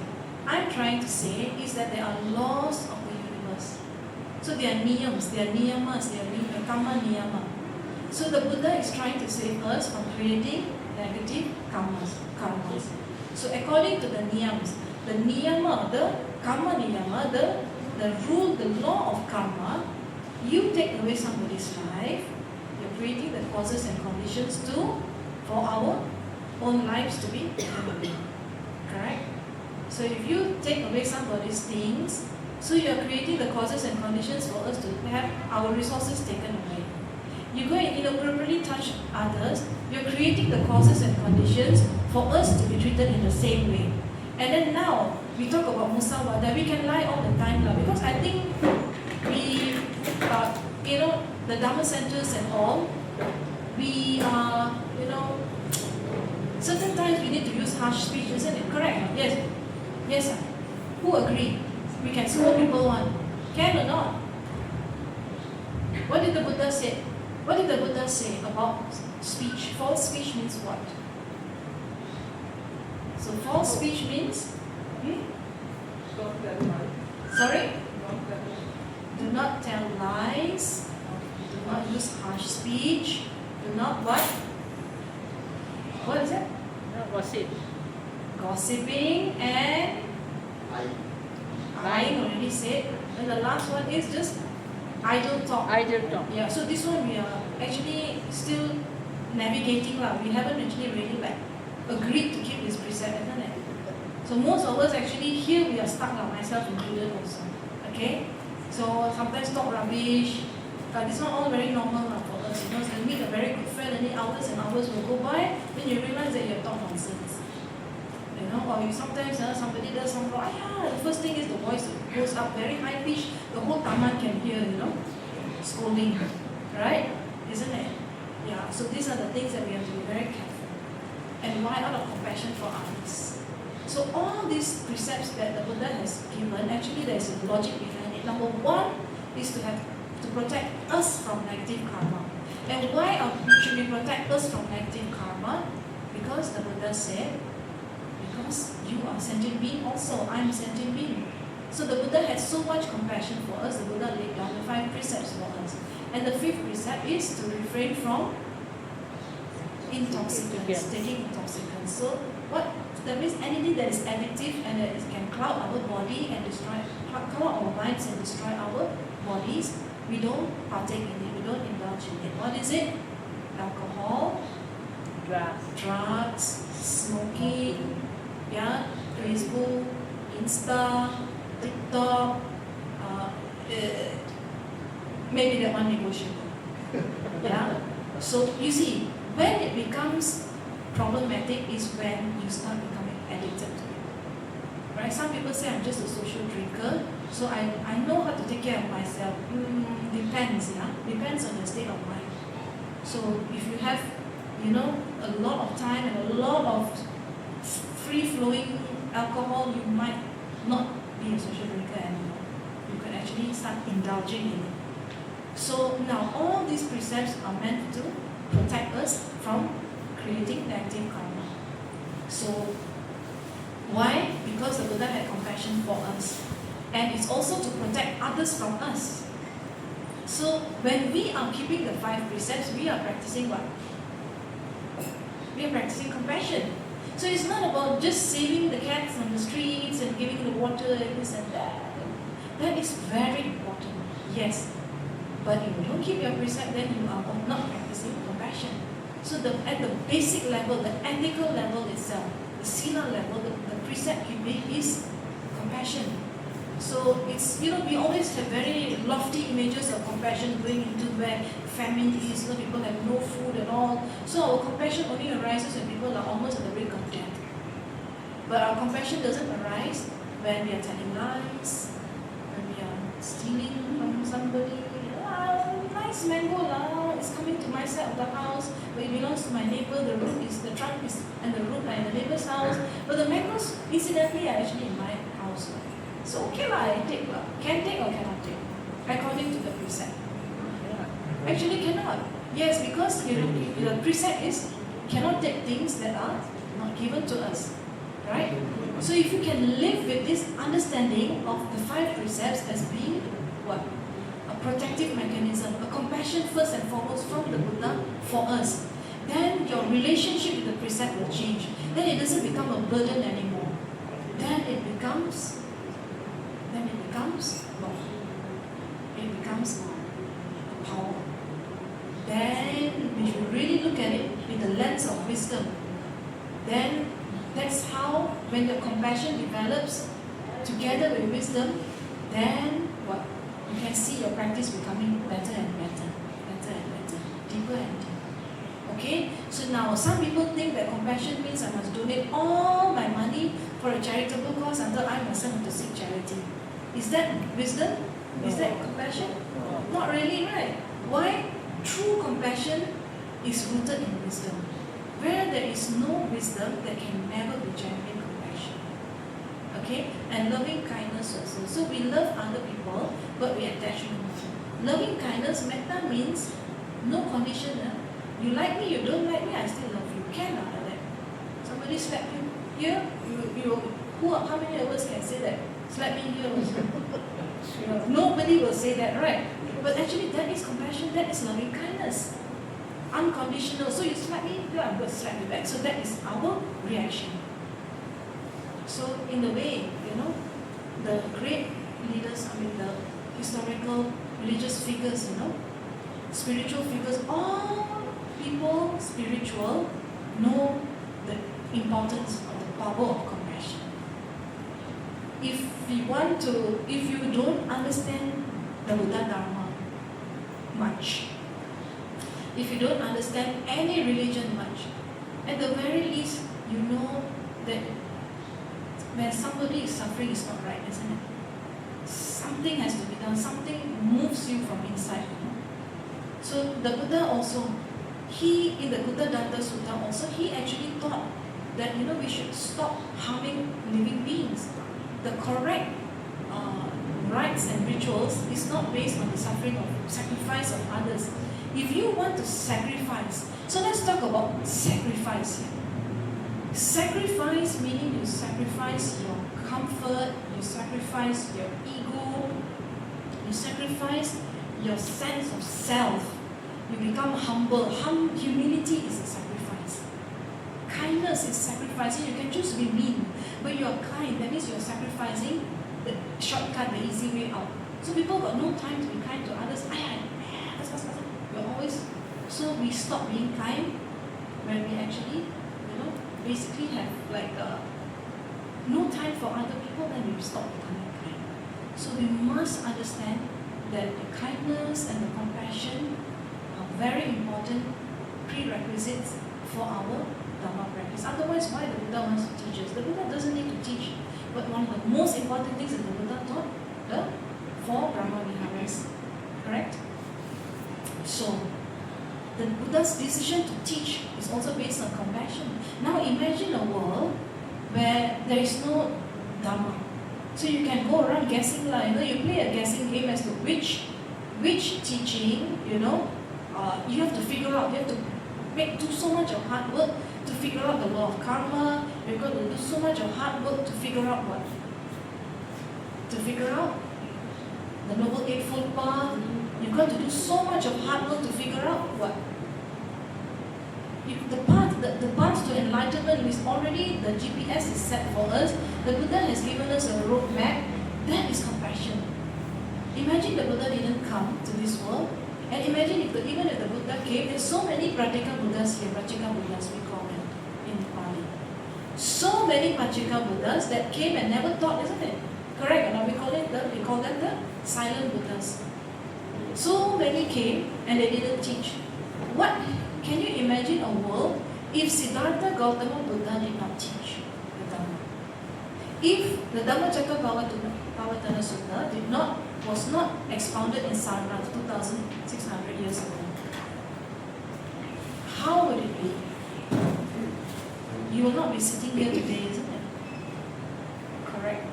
I'm trying to say is that there are laws of the universe. So there are niyams, there are niyamas, there are karma niyama. So the Buddha is trying to save us from creating negative karmas. So according to the niyams, the niyama, the karma niyama, the rule, the law of karma, you take away somebody's life, you're creating the causes and conditions for our own lives to be taken away. Correct? So if you take away somebody's things, so you are creating the causes and conditions for us to have our resources taken away. You go and inappropriately touch others, you're creating the causes and conditions for us to be treated in the same way. And then now, we talk about musawada, we can lie all the time now, because I think we, the Dhamma centers and all, we are, certain times we need to use harsh speech, isn't it? Correct? Yes. Yes, sir. Who agree? We can scold people one. Can or not? What did the Buddha say? What did the Buddha say about speech? False speech means what? So false speech means? Don't tell lies. Sorry? Don't tell lies. Do not tell lies. Do not use harsh speech. Do not what? What is it? Gossip. Gossiping and lying already said. And the last one is just idle talk. Idle talk. Yeah, so this one we are actually still navigating. We haven't actually really agreed to keep this precept, isn't it? So most of us actually here we are stuck, myself included also. Okay? So sometimes talk rubbish. But this one all very normal for us. So you meet a very good friend and then hours and hours will go by, then you realize that you have talked nonsense. Or you sometimes somebody does something, the first thing is the voice goes up very high pitch, the whole taman can hear, scolding, right? Isn't it? Yeah, so these are the things that we have to be very careful. And why? Out of compassion for others. So all these precepts that the Buddha has given, actually there is a logic behind it. Number one is to protect us from negative karma. And why should we protect us from negative karma? Because the Buddha said, because you are sentient being also, I'm a sentient being. So the Buddha had so much compassion for us, the Buddha laid down the 5 precepts for us. And the 5th precept is to refrain from intoxicants, taking intoxicants. So that means anything that is addictive and that can cloud our body and cloud our minds and destroy our bodies, we don't partake in it, we don't indulge in it. What is it? Alcohol, drugs, smoking, yeah, Facebook, Insta, TikTok, maybe that one negotiable. Yeah. So you see, when it becomes problematic is when you start becoming addicted to it. Right? Some people say I'm just a social drinker, so I know how to take care of myself. Depends, yeah. Depends on your state of mind. So if you have, a lot of time and a lot of free-flowing alcohol, you might not be a social drinker anymore. You can actually start indulging in it. So now all these precepts are meant to protect us from creating negative karma. So why? Because the Buddha had compassion for us. And it's also to protect others from us. So when we are keeping the 5 precepts, we are practicing what? We are practicing compassion. So it's not about just saving the cats on the streets and giving the water and this and that. That is very important, yes. But if you don't keep your precept, then you are not practicing compassion. So at the basic level, the ethical level itself, the sila level, the precept keeping is compassion. So it's, we always have very lofty images of compassion going into where famine is, people have no food at all. So our compassion only arises when people are almost at the brink of death. But our compassion doesn't arise when we are telling lies, when we are stealing from somebody. Nice mango lah, it's coming to my side of the house, but it belongs to my neighbor, the trunk is, and the root are in the neighbor's house, but the mangoes incidentally are actually in my house. So okay lah, I take lah. Can take or cannot take? According to the precept. Actually cannot. Yes, because the precept is cannot take things that are not given to us. Right? So if you can live with this understanding of the 5 precepts as being what? Protective mechanism, a compassion first and foremost from the Buddha for us, then your relationship with the precept will change. Then it doesn't become a burden anymore. Then it becomes love. It becomes a power. Then we should really look at it with the lens of wisdom. Then that's how, when the compassion develops together with wisdom, then what? You can see your practice becoming better and better, deeper and deeper. Okay? So now some people think that compassion means I must donate all my money for a charitable cause until I myself have to seek charity. Is that wisdom? Is that compassion? Not really, right? Why? True compassion is rooted in wisdom. Where there is no wisdom, there can never be genuine compassion. Okay? And loving kindness also. So we love other people, but we attach no meaning. Loving kindness, metta means no condition. You like me, you don't like me, I still love you. Can like that. Somebody slap you here, how many of us can say that? Slap me here also. Nobody will say that, right? But actually that is compassion, that is loving kindness. Unconditional. So you slap me, I'm going to slap you back. So that is our reaction. So in a way, the great leaders, the historical religious figures, spiritual figures, all people spiritual know the importance of the power of compassion. If you don't understand the Buddha Dharma much, if you don't understand any religion much, at the very least, you know that when somebody is suffering, it's not right, isn't it? Something has to be done. Something moves you from inside. So the Buddha also, in the Buddha Danta Sutta also, he actually taught that we should stop harming living beings. The correct rites and rituals is not based on the sacrifice of others. If you want to sacrifice, so let's talk about sacrifice here. Sacrifice meaning you sacrifice your comfort, you sacrifice your ego, you sacrifice your sense of self. You become humble. Humility is a sacrifice. Kindness is sacrificing. You can choose to be mean, but you are kind. That means you are sacrificing the shortcut, the easy way out. So people got no time to be kind to others. We're always, so we stop being kind when we actually, basically have no time for other people, then we stop becoming kind. So we must understand that the kindness and the compassion are very important prerequisites for our Dhamma practice. Otherwise, why the Buddha wants to teach us? The Buddha doesn't need to teach. But one of the most important things that the Buddha taught, the 4 Brahma Viharas. Correct? So, the Buddha's decision to teach is also based on compassion. Now imagine a world where there is no Dhamma. So you can go around guessing, you play a guessing game as to which teaching, you have to figure out, you have to do so much of hard work to figure out the law of karma, you've got to do so much of hard work to figure out what? To figure out the Noble Eightfold Path. You've got to do so much of hard work to figure out what? The path to enlightenment is already, the GPS is set for us. The Buddha has given us a roadmap. That is compassion. Imagine the Buddha didn't come to this world. And imagine even if the Buddha came, there's so many Prateka Buddhas here, Prateka Buddhas we call them in Pali. So many Prateka Buddhas that came and never taught, isn't it? Correct? And we call them the silent Buddhas. So many came and they didn't teach. What can you imagine a world if Siddhartha Gautama Buddha did not teach the Dhamma? If the Dhammacakkappavattana Sutta was not expounded in Sarnath 2,600 years ago, how would it be? You will not be sitting here today, isn't it? Correct.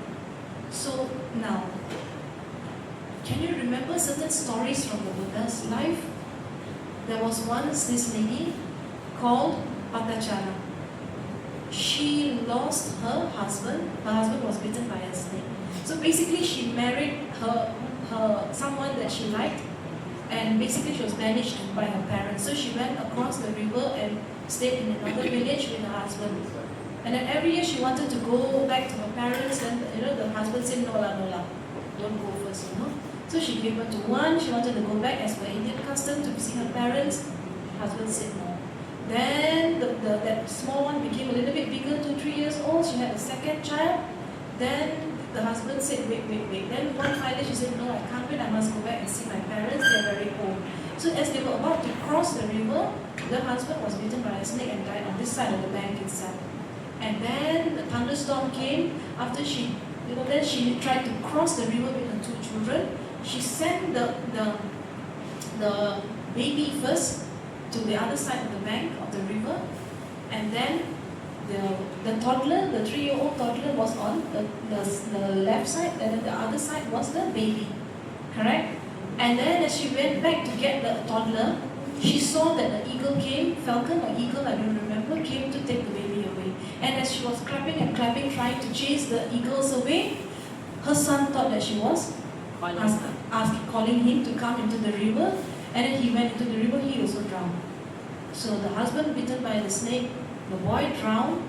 So now, can you remember certain stories from the Buddha's life? There was once this lady called Patachara. She lost her husband. Her husband was bitten by a snake. So basically she married her someone that she liked, and basically she was banished by her parents. So she went across the river and stayed in another village with her husband. And then every year she wanted to go back to her parents, and the husband said, no la, don't go first, So she gave birth to one. She wanted to go back as per Indian custom to see her parents. Husband said no. Then that small one became a little bit bigger, 2-3 years old. She had a second child. Then the husband said, wait. Then one finally she said, no, I can't wait. I must go back and see my parents. They're very old. So as they were about to cross the river, the husband was bitten by a snake and died on this side of the bank itself. And then the thunderstorm came. After then she tried to cross the river with her 2 children. She sent the baby first to the other side of the bank of the river, and then the toddler, the 3-year-old toddler, was on the left side, and then the other side was the baby. Correct? And then as she went back to get the toddler, she saw that the eagle came, falcon or eagle, I don't remember, came to take the baby away. And as she was clapping and clapping, trying to chase the eagles away, her son thought that she was calling him to come into the river, and then he went into the river, he also drowned. So the husband bitten by the snake, the boy drowned,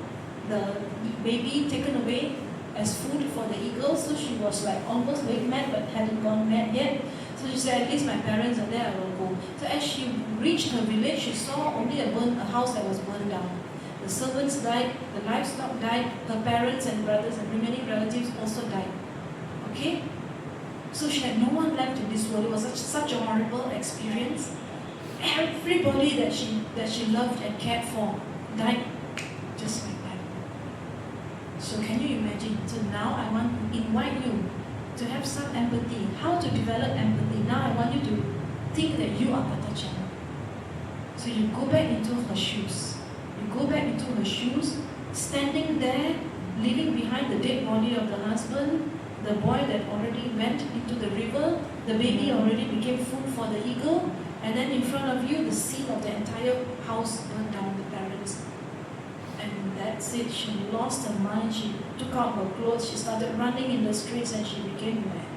the baby taken away as food for the eagles. So she was almost going mad but hadn't gone mad yet. So she said, at least my parents are there, I will go. So as she reached her village, she saw only a house that was burned down. The servants died, the livestock died, her parents and brothers and remaining relatives also died. Okay? So she had no one left in this world. It was such a horrible experience. Everybody that she loved and cared for died just like that. So can you imagine? So now I want to invite you to have some empathy. How to develop empathy? Now I want you to think that you are Patachara. So you go back into her shoes. You go back into her shoes, standing there, leaving behind the dead body of the husband, the boy that already went into the river, the baby already became food for the eagle, and then in front of you, the scene of the entire house burned down, the parents. And that's it. She lost her mind. She took out her clothes. She started running in the streets and she became mad.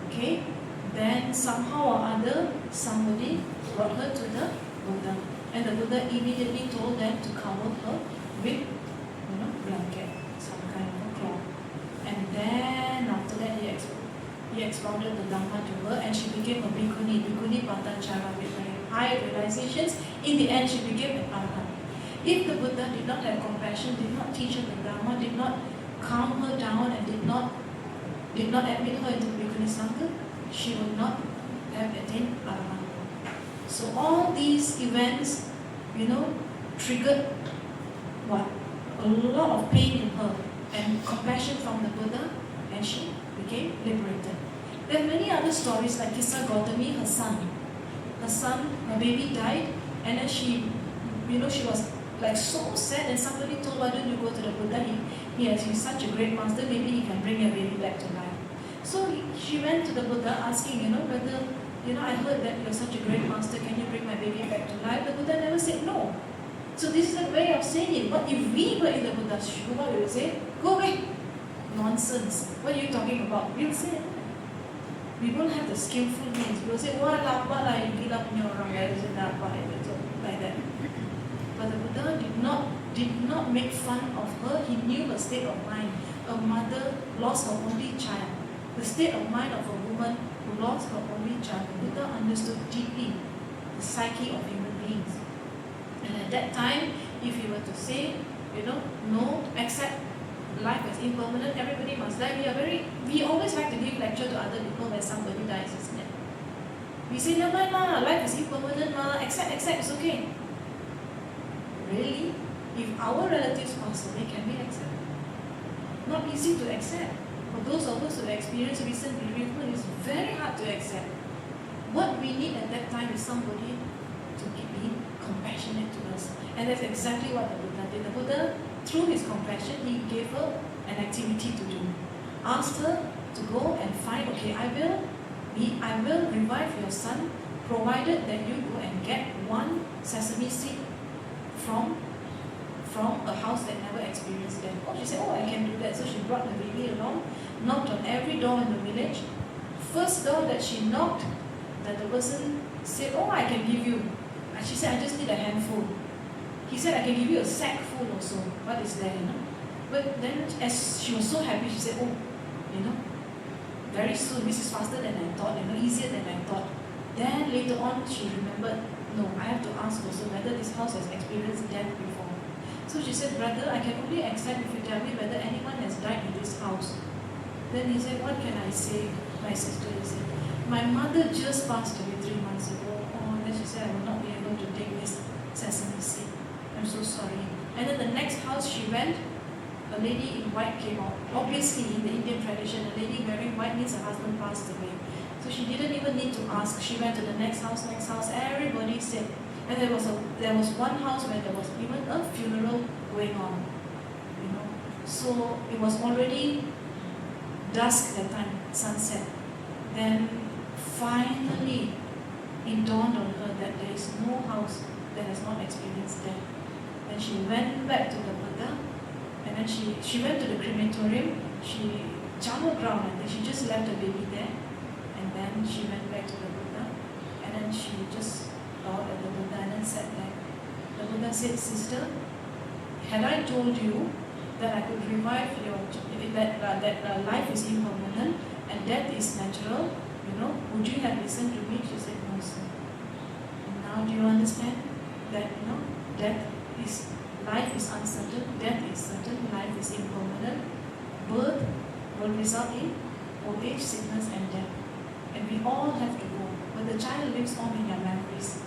Okay? Then somehow or other, somebody brought her to the Buddha. And the Buddha immediately told them to cover her with blanket, some kind of a cloth. And then after that, he expounded the Dhamma to her, and she became a bhikkhuni patanjara, with very high realizations. In the end, she became an arhat. If the Buddha did not have compassion, did not teach her the Dhamma, did not calm her down, and did not admit her into the bhikkhuni sangha, she would not have attained arhat. So all these events, triggered what? A lot of pain in her and compassion from the Buddha, and she became liberated. There are many other stories like Kisa Gautami, her baby died, and then she was like so sad, and somebody told, why don't you go to the Buddha? He's such a great master, maybe he can bring your baby back to life. So she went to the Buddha asking, whether, I heard that you're such a great master, can you bring my baby back to life? The Buddha never said no. So this is a way of saying it. But if we were in the Buddha's shoe, what we would say? Go away. Nonsense. What are you talking about? We'll say, we won't have the skillful means. We'll say, like that. But the Buddha did not make fun of her. He knew her state of mind. A mother lost her only child. The state of mind of a woman who lost her only child. The Buddha understood deeply the psyche of human beings. And at that time, if you were to say, no, accept life as impermanent, everybody must die. We always like to give lecture to other people when somebody dies, isn't it? We say, never mind lah, life is impermanent lah, accept, it's okay. Really? If our relatives pass away, can we accept? Not easy to accept. For those of us who experience recent bereavement, it's very hard to accept. What we need at that time is somebody to be compassionate to us. And that's exactly what the Buddha did. The Buddha, through his compassion, he gave her an activity to do. Asked her to go and find, okay, I will revive your son, provided that you go and get one sesame seed from a house that never experienced death. Oh, she said, I can do that. So she brought the baby along, knocked on every door in the village. First door that she knocked, that the person said, I can give you. And she said, I just need a handful. He said, I can give you a sack full also. What is there, But then as she was so happy, she said, very soon, this is faster than I thought, easier than I thought. Then later on, she remembered, no, I have to ask also whether this house has experienced death before. So she said, brother, I can only accept if you tell me whether anyone has died in this house. Then he said, what can I say, my sister? He said, my mother just passed away 3 months ago. Then she said, I will not be able to take this sesame seed. I'm so sorry. And then the next house she went, a lady in white came out. Obviously, in the Indian tradition, a lady wearing white means her husband passed away. So she didn't even need to ask. She went to the next house. Everybody said. And there was one house where there was even a funeral going on. So it was already dusk that time, sunset. Then finally, it dawned on her that there is no house that has not experienced death. Then she went back to the Buddha, and then she went to the crematorium. She jumped around, and then she just left the baby there. And then she went back to the Buddha, and then she just bowed at the Buddha and then sat there. The Buddha said, sister, had I told you that I could revive that life is impermanent and death is natural, would you have listened to me? She said, no, sir. And now do you understand that, life is uncertain, death is certain, life is impermanent. Birth will result in old age, sickness and death. And we all have to go. But the child lives on in their memories.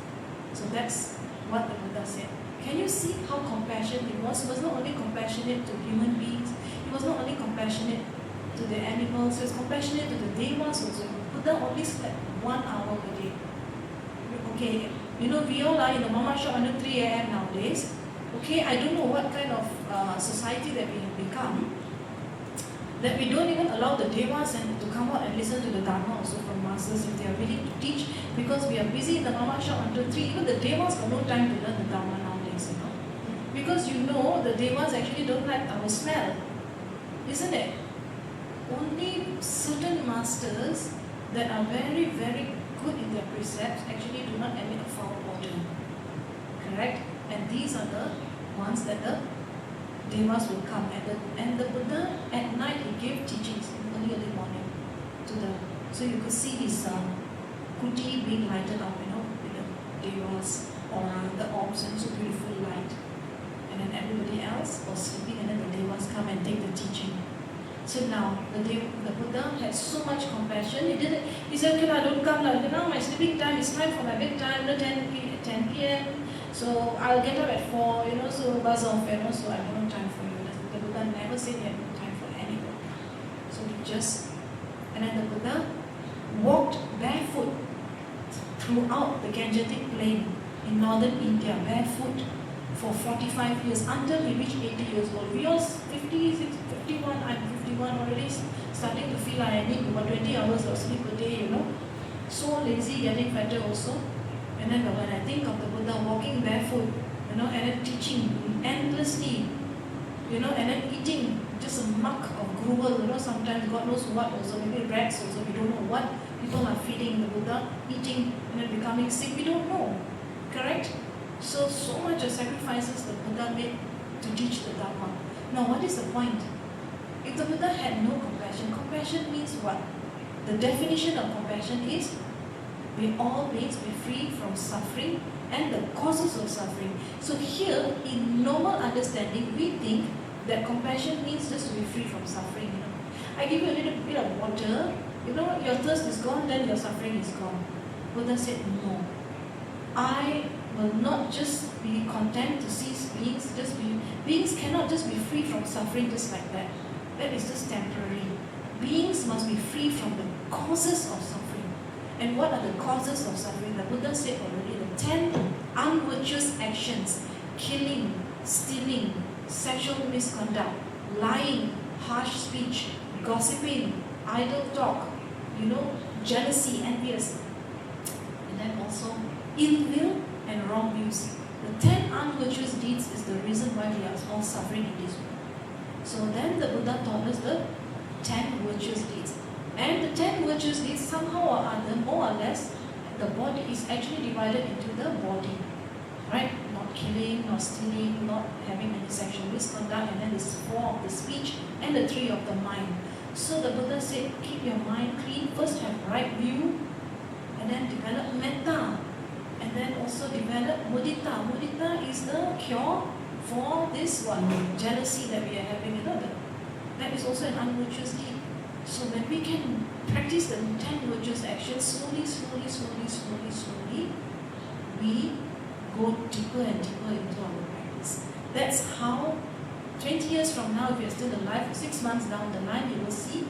So that's what the Buddha said. Can you see how compassionate he was? He was not only compassionate to human beings, he was not only compassionate to the animals, he was compassionate to the devas also. Buddha only slept 1 hour per day. Okay, we all are in the mama shop until 3 a.m. nowadays. Okay, I don't know what kind of society that we have become, that we don't even allow the devas to come out and listen to the Dhamma also from masters if they are willing to teach, because we are busy in the mama shop until 3. Even the devas have no time to learn the Dhamma nowadays, because the devas actually don't like our smell, isn't it? Only certain masters that are very, very good in their precepts actually do not emit a foul odor. Correct? And these are the ones that the devas will come. And the Buddha, at night, he gave teachings in early morning to the So you could see his kuti being lighted up, with the devas or the orbs and so beautiful light. And then everybody else was sleeping, and then the devas come and take the teaching. So now the Buddha had so much compassion. He said, okay, don't come now. Now my sleeping time is time for my bedtime, 10 p.m. So I'll get up at 4, so buzz off, so I have no time for you. The Buddha never said he had no time for anyone. So and then the Buddha walked barefoot throughout the Gangetic plain in northern India, barefoot for 45 years until he reached 80 years old. We all 51, I'm 51 already, starting to feel like I need about 20 hours of sleep a day, So lazy, getting fatter also. And then when I think of the Buddha walking barefoot, and then teaching endlessly, and then eating just a muck of gruel, sometimes God knows what also, maybe rats also, we don't know what people are feeding the Buddha, eating and then becoming sick, we don't know. Correct? So much of sacrifices the Buddha made to teach the Dhamma. Now what is the point? If the Buddha had no compassion, compassion means what? The definition of compassion is we all beings be free from suffering and the causes of suffering. So here, in normal understanding, we think that compassion means just to be free from suffering. I give you a little bit of water, your thirst is gone, then your suffering is gone. Buddha said, no. I will not just be content to see beings, beings cannot just be free from suffering just like that. That is just temporary. Beings must be free from the causes of suffering. And what are the causes of suffering? The Buddha said already, the 10 unvirtuous actions: killing, stealing, sexual misconduct, lying, harsh speech, gossiping, idle talk, jealousy, envious, and then also ill will and wrong views. The 10 unvirtuous deeds is the reason why we are all suffering in this world. So then the Buddha taught us the 10 virtuous deeds. And the 10 virtuous deeds, somehow or other, more or less, the body is actually divided into the body. Right? Not killing, not stealing, not having any sexual misconduct, and then this is 4 of the speech, and the 3 of the mind. So the Buddha said, keep your mind clean, first have right view, and then develop metta, and then also develop mudita. Mudita is the cure for this jealousy that we are having. That is also an unvirtuous deed. So when we can practice the 10 virtuous actions slowly, we go deeper and deeper into our practice. That's how 20 years from now, if you're still alive, 6 months down the line, you will see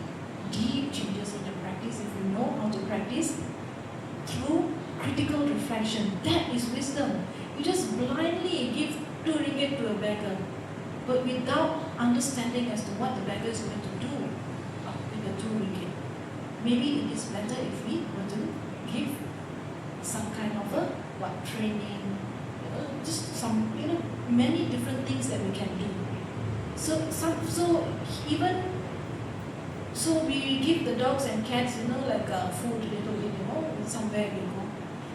deep changes in the practice if you know how to practice through critical reflection. That is wisdom. You just blindly give 2 ringgit to a beggar, but without understanding as to what the beggar is going to do with the 2 ringgit. Maybe it is better if we were to give some kind of a training, just some many different things that we can do. So we give the dogs and cats like food a little bit, somewhere we go.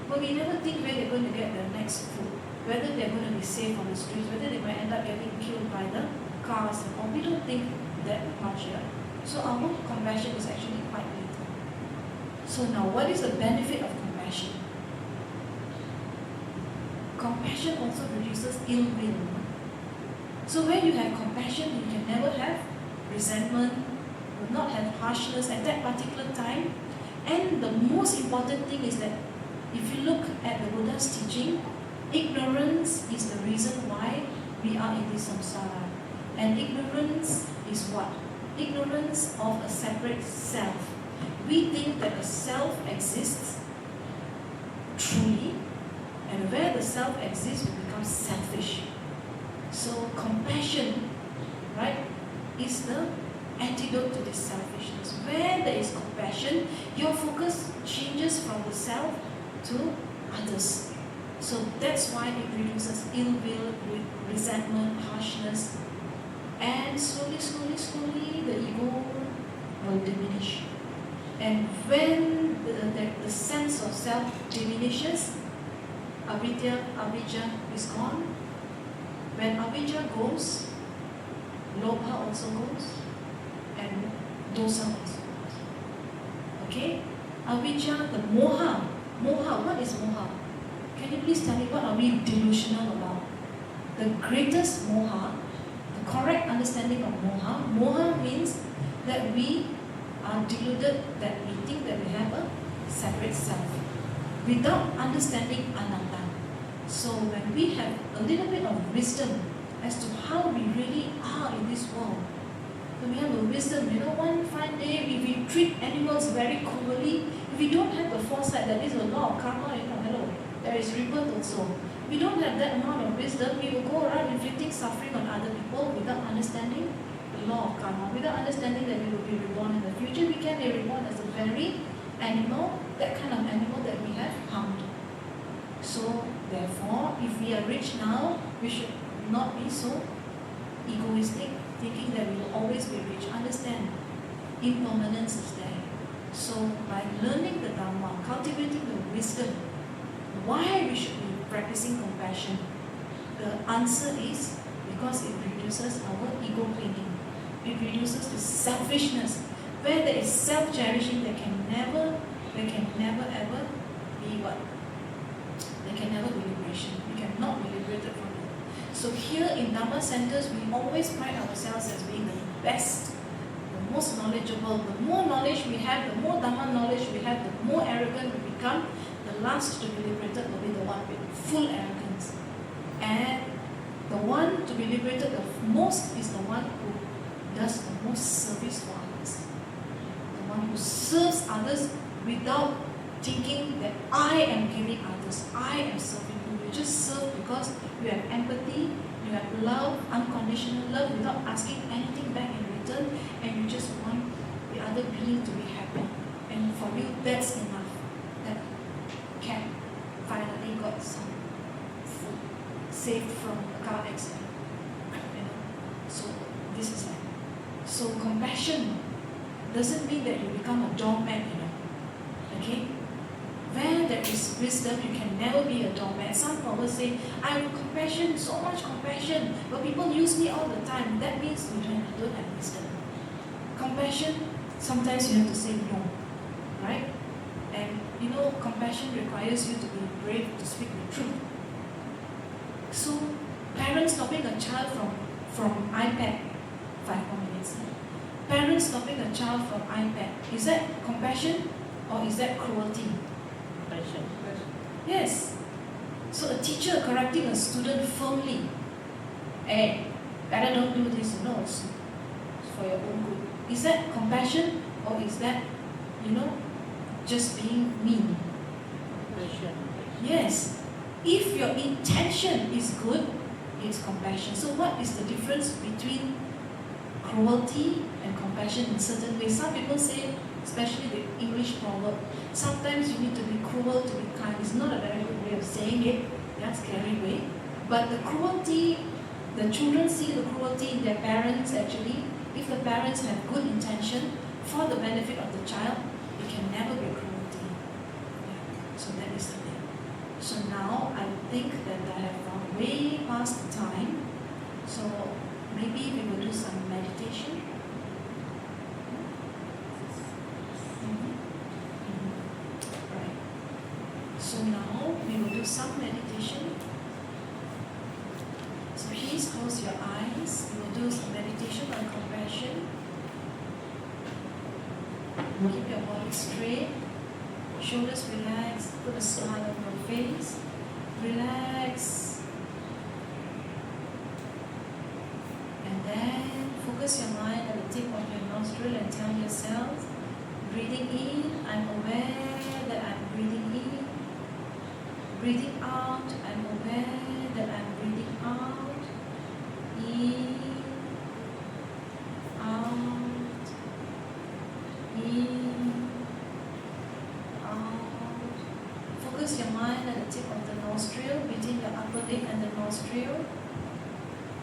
But we never think where they're going to get their next food, whether they're going to be safe on the streets, whether they might end up getting killed by the cars, or we don't think that much yet. So our compassion is actually quite little. So now, what is the benefit of compassion? Compassion also reduces ill will. So when you have compassion, you can never have resentment, will not have harshness at that particular time. And the most important thing is that if you look at the Buddha's teaching, ignorance is the reason why we are in this samsara. And ignorance is what? Ignorance of a separate self. We think that a self exists truly, and where the self exists, we become selfish. So compassion, right, is the antidote to this selfishness. Where there is compassion, your focus changes from the self to others. So that's why it reduces ill will, resentment, harshness, and slowly, the ego will diminish. And when the sense of self diminishes, avijja is gone. When avijja goes, lobha also goes, and dosa also goes. Okay? Avijja, the moha. Moha, what is moha? Can you please tell me what are we delusional about? The greatest moha, the correct understanding of moha, moha means that we are deluded, that we think that we have a separate self without understanding ananda. So when we have a little bit of wisdom as to how we really are in this world, when we have a wisdom, one fine day if we treat animals very cruelly, if we don't have the foresight that is a law of karma, hello, there is rebirth also. We don't have that amount of wisdom, we will go around inflicting suffering on other people without understanding the law of karma, without understanding that we will be reborn in the future. We can be reborn as the very animal, that kind of animal that we have harmed. So therefore, if we are rich now, we should not be so egoistic, thinking that we will always be rich. Understand, impermanence is there. So by learning the Dhamma, cultivating the wisdom, why we should be practicing compassion, the answer is because it reduces our ego clinging. It reduces the selfishness. Where there is self-cherishing, there can never ever be what? There can never be liberation. We cannot be liberated from it. So here in Dhamma centers, we always pride ourselves as being the best, the most knowledgeable. The more knowledge we have, the more Dhamma knowledge we have, the more arrogant we become. The last to be liberated will be the one with full arrogance. And the one to be liberated the most is the one who does the most service for others. The one who serves others without thinking that I am giving others, I am serving you. You just serve because you have empathy, you have love, unconditional love without asking anything back in return, and you just want the other being to be happy. And for you, that's enough. That cat finally got some food saved from a car accident. So this is like, so compassion doesn't mean that you become a doormat, okay? Where there is wisdom, you can never be a doormat. Some people say, I have compassion, so much compassion, but people use me all the time. That means you don't have wisdom. Compassion, sometimes you have to say no, right? And compassion requires you to be brave to speak the truth. So, parents stopping a child from iPad, 5 more minutes. Parents stopping a child from iPad, is that compassion or is that cruelty? Compassion. Yes. So a teacher correcting a student firmly, hey, better don't do this, it's for your own good. Is that compassion or is that, just being mean? Compassion. Yes. If your intention is good, it's compassion. So what is the difference between cruelty and compassion in certain ways? Some people say, especially the English proverb, sometimes you need to be cruel to be kind. It's not a very good way of saying it, that's a scary way. But the cruelty, the children see the cruelty in their parents actually. If the parents have good intention for the benefit of the child, it can never be cruelty. Yeah. So that is the thing. So now I think that I have gone way past the time. So maybe we will do some meditation. Right. So now we will do some meditation. So please close your eyes. We will do some meditation on compassion. Keep your body straight. Shoulders relaxed. Put a smile on your face. Relax. And then focus your mind at the tip of your nostril and tell yourself, breathing in, I'm aware that I'm breathing in. Breathing out, I'm aware that I'm breathing out. In, out, in, out. Focus your mind at the tip of the nostril, between your upper lip and the nostril.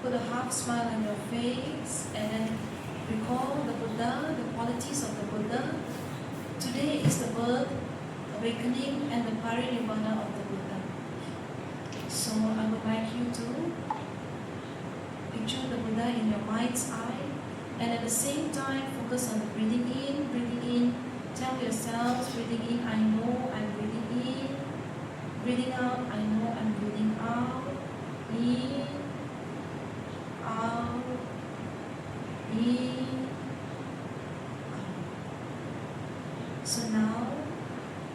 Put a half smile on your face and then recall the Buddha, the qualities of the Buddha. Today is the birth, awakening and the parinirvana of the Buddha. So I would like you to picture the Buddha in your mind's eye and at the same time focus on the breathing in, tell yourselves, breathing in, I know I'm breathing in. Breathing out, I know I'm breathing out. In, out, in, out. So now,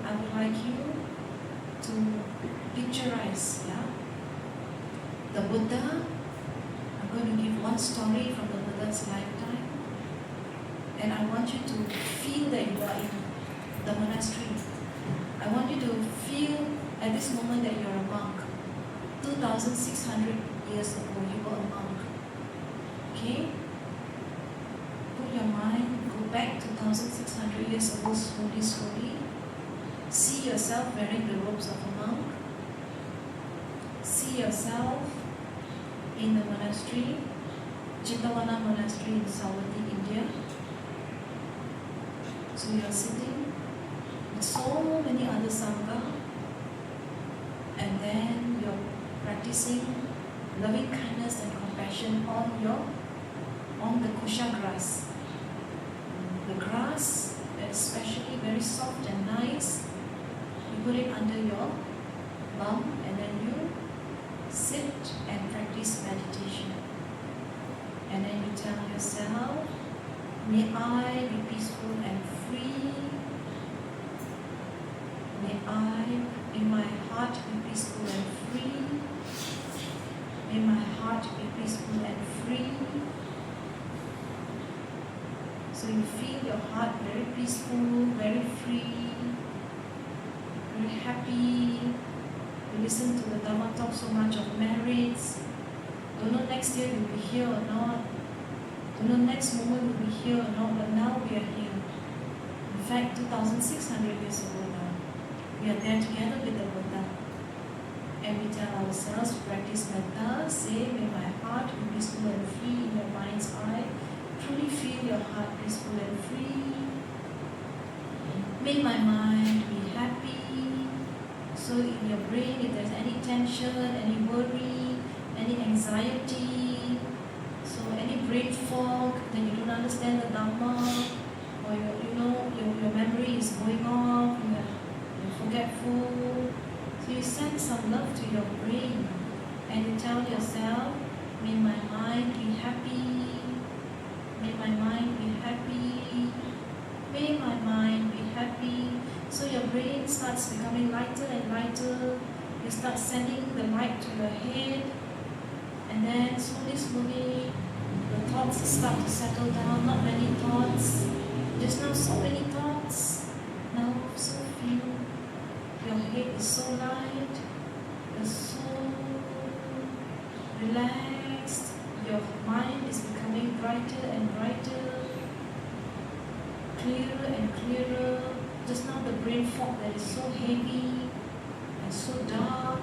I would like you to picturize, the Buddha. I'm going to give one story from the Buddha's lifetime, and I want you to feel that you are in the monastery. I want you to feel at this moment that you're a monk. 2,600 years ago, you were a monk. Okay? Put your mind, go back 2,600 years ago, slowly, slowly. See yourself wearing the robes of a monk. See yourself in the monastery, Jetavana Monastery in Sawadhi, India. So you are sitting with so many other Sangha, and then you're practicing loving kindness and compassion on the kusha grass. The grass that is especially very soft and nice, you put it under your bum and then you sit and practice meditation. And then you tell yourself, may I be peaceful and free. May my heart be peaceful and free. May my heart be peaceful and free. So you feel your heart very peaceful, very free, very happy. You listen to the Dhamma talk so much of merits. Don't know next year you'll be here or not. Don't know next moment we'll be here or not, but now we are here. In fact, 2,600 years ago now, we are there together with the Buddha. And we tell ourselves to practice metta, say, may my heart be peaceful and free in your mind's eye. Truly feel your heart peaceful and free. May my mind be happy. So in your brain, if there's any tension, any worry, any anxiety, so any brain fog, then you don't understand the Dhamma, or your memory is going off, you're forgetful. So you send some love to your brain and you tell yourself, may my mind be happy, may my mind be happy, may my mind be happy. So your brain starts becoming lighter and lighter. You start sending the light to your head, and then slowly, slowly, the thoughts start to settle down. Not many thoughts. Just now so many thoughts. Now so few. Your head is so light. You're so relaxed. Your mind is becoming brighter and brighter, clearer and clearer. Just now the brain fog that is so heavy and so dark.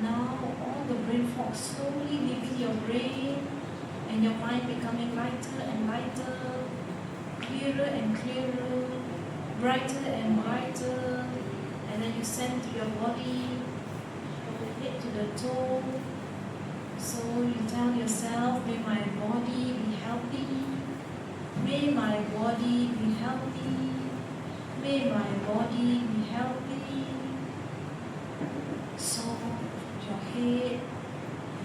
Now all the brain fog slowly leaving your brain and your mind becoming lighter and lighter, clearer and clearer, brighter and brighter. And then you send to your body, from the head to the toe. So you tell yourself, may my body be healthy. May my body be healthy. May my body be healthy. So your head,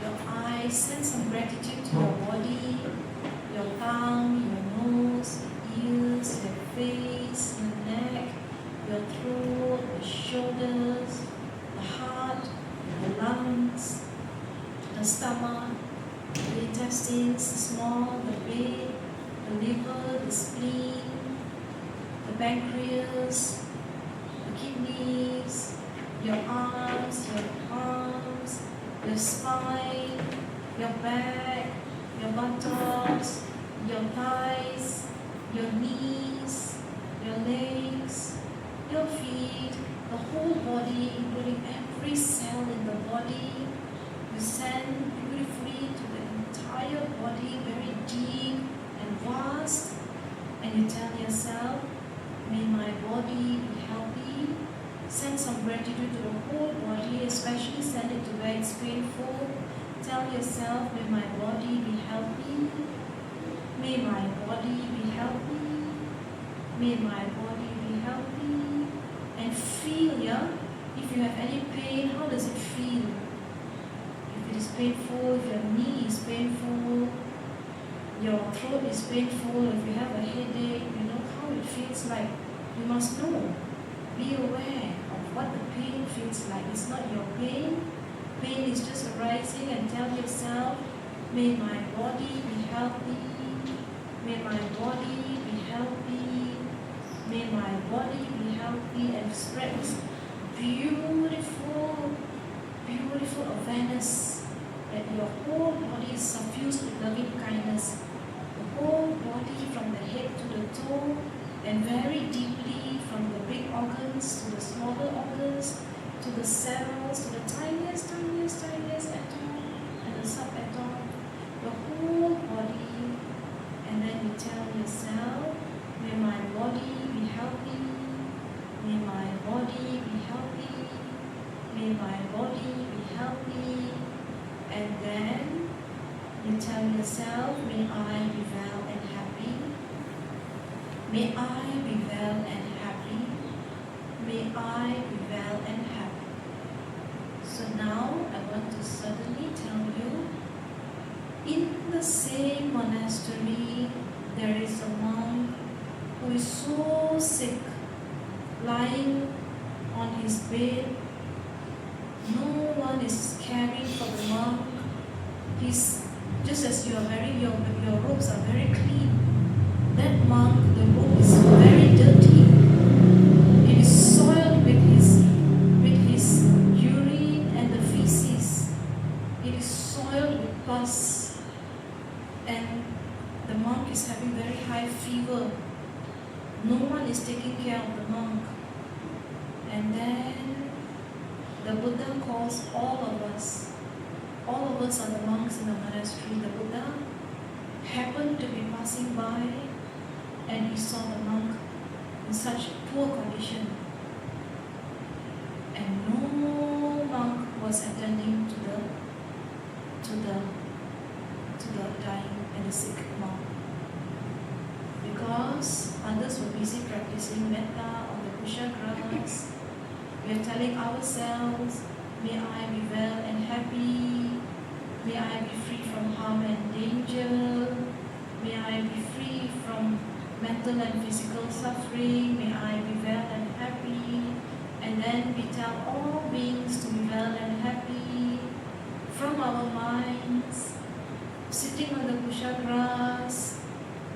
your eyes, send some gratitude to your body, your tongue, your nose, your ears, your face, your neck, your throat, the shoulders, the heart, the lungs, the stomach, the intestines, the small, the big, the liver, the spleen, the pancreas, the kidneys, your arms, your palms, your spine, your back, your buttocks, your thighs, your knees, your legs, your feet, the whole body, including every cell in the body. You send beautifully to the entire body, very deep and vast, and you tell yourself, may my body be healthy. Send some gratitude to the whole body, especially send it to where it's painful. Tell yourself, may my body be healthy. May my body be healthy. May my body healthy, and feel, yeah? If you have any pain, how does it feel? If it is painful, if your knee is painful, your throat is painful, if you have a headache, you know how it feels like. You must know. Be aware of what the pain feels like. It's not your pain. Pain is just arising, and tell yourself, may my body be healthy. May my body be healthy. May my body be healthy, and spread this beautiful, beautiful awareness that your whole body is suffused with loving kindness. The whole body from the head to the toe, and very deeply from the big organs to the smaller organs, to the cells, to the tiniest, tiniest, tiniest atom, and the subatom, the whole body. And then you tell yourself, may my body be healthy, may my body be healthy, may my body be healthy. And then you tell yourself, may I be well and happy, may I be well and happy, may I be well and happy. So now I want to suddenly tell you, in the same monastery there is a monk who is so sick, lying on his bed. No one is caring for the monk. He's just as you are your robes are very clean. That monk, the robe is very dirty. It is soiled with his urine and the feces. It is soiled with pus. And the monk is having very high fever. No one is taking care of the monk. And then the Buddha calls all of us. All of us are the monks in the monastery. The Buddha happened to be passing by, and he saw the monk in such poor condition. And no monk was attending to the dying and the sick monk, because others were busy practicing metta on the kushagras. We are telling ourselves, may I be well and happy, may I be free from harm and danger, may I be free from mental and physical suffering, may I be well and happy. And then we tell all beings to be well and happy from our minds. Sitting on the kushagras,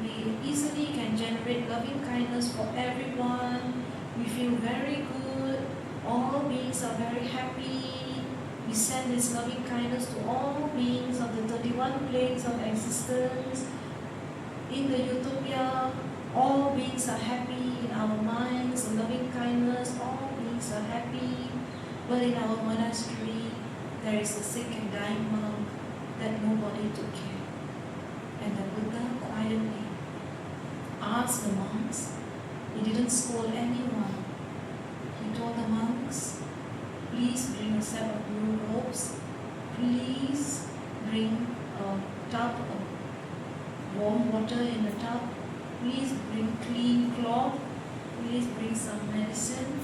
we easily can generate loving kindness for everyone. We feel very good. All beings are very happy. We send this loving kindness to all beings of the 31 planes of existence. In the utopia, all beings are happy. In our minds, the loving kindness, all beings are happy. But in our monastery, there is a sick and dying monk that nobody took care. And the Buddha quietly asked the monks. He didn't scold anyone. He told the monks, please bring a set of blue robes. Please bring a tub of warm water in the tub. Please bring clean cloth. Please bring some medicine.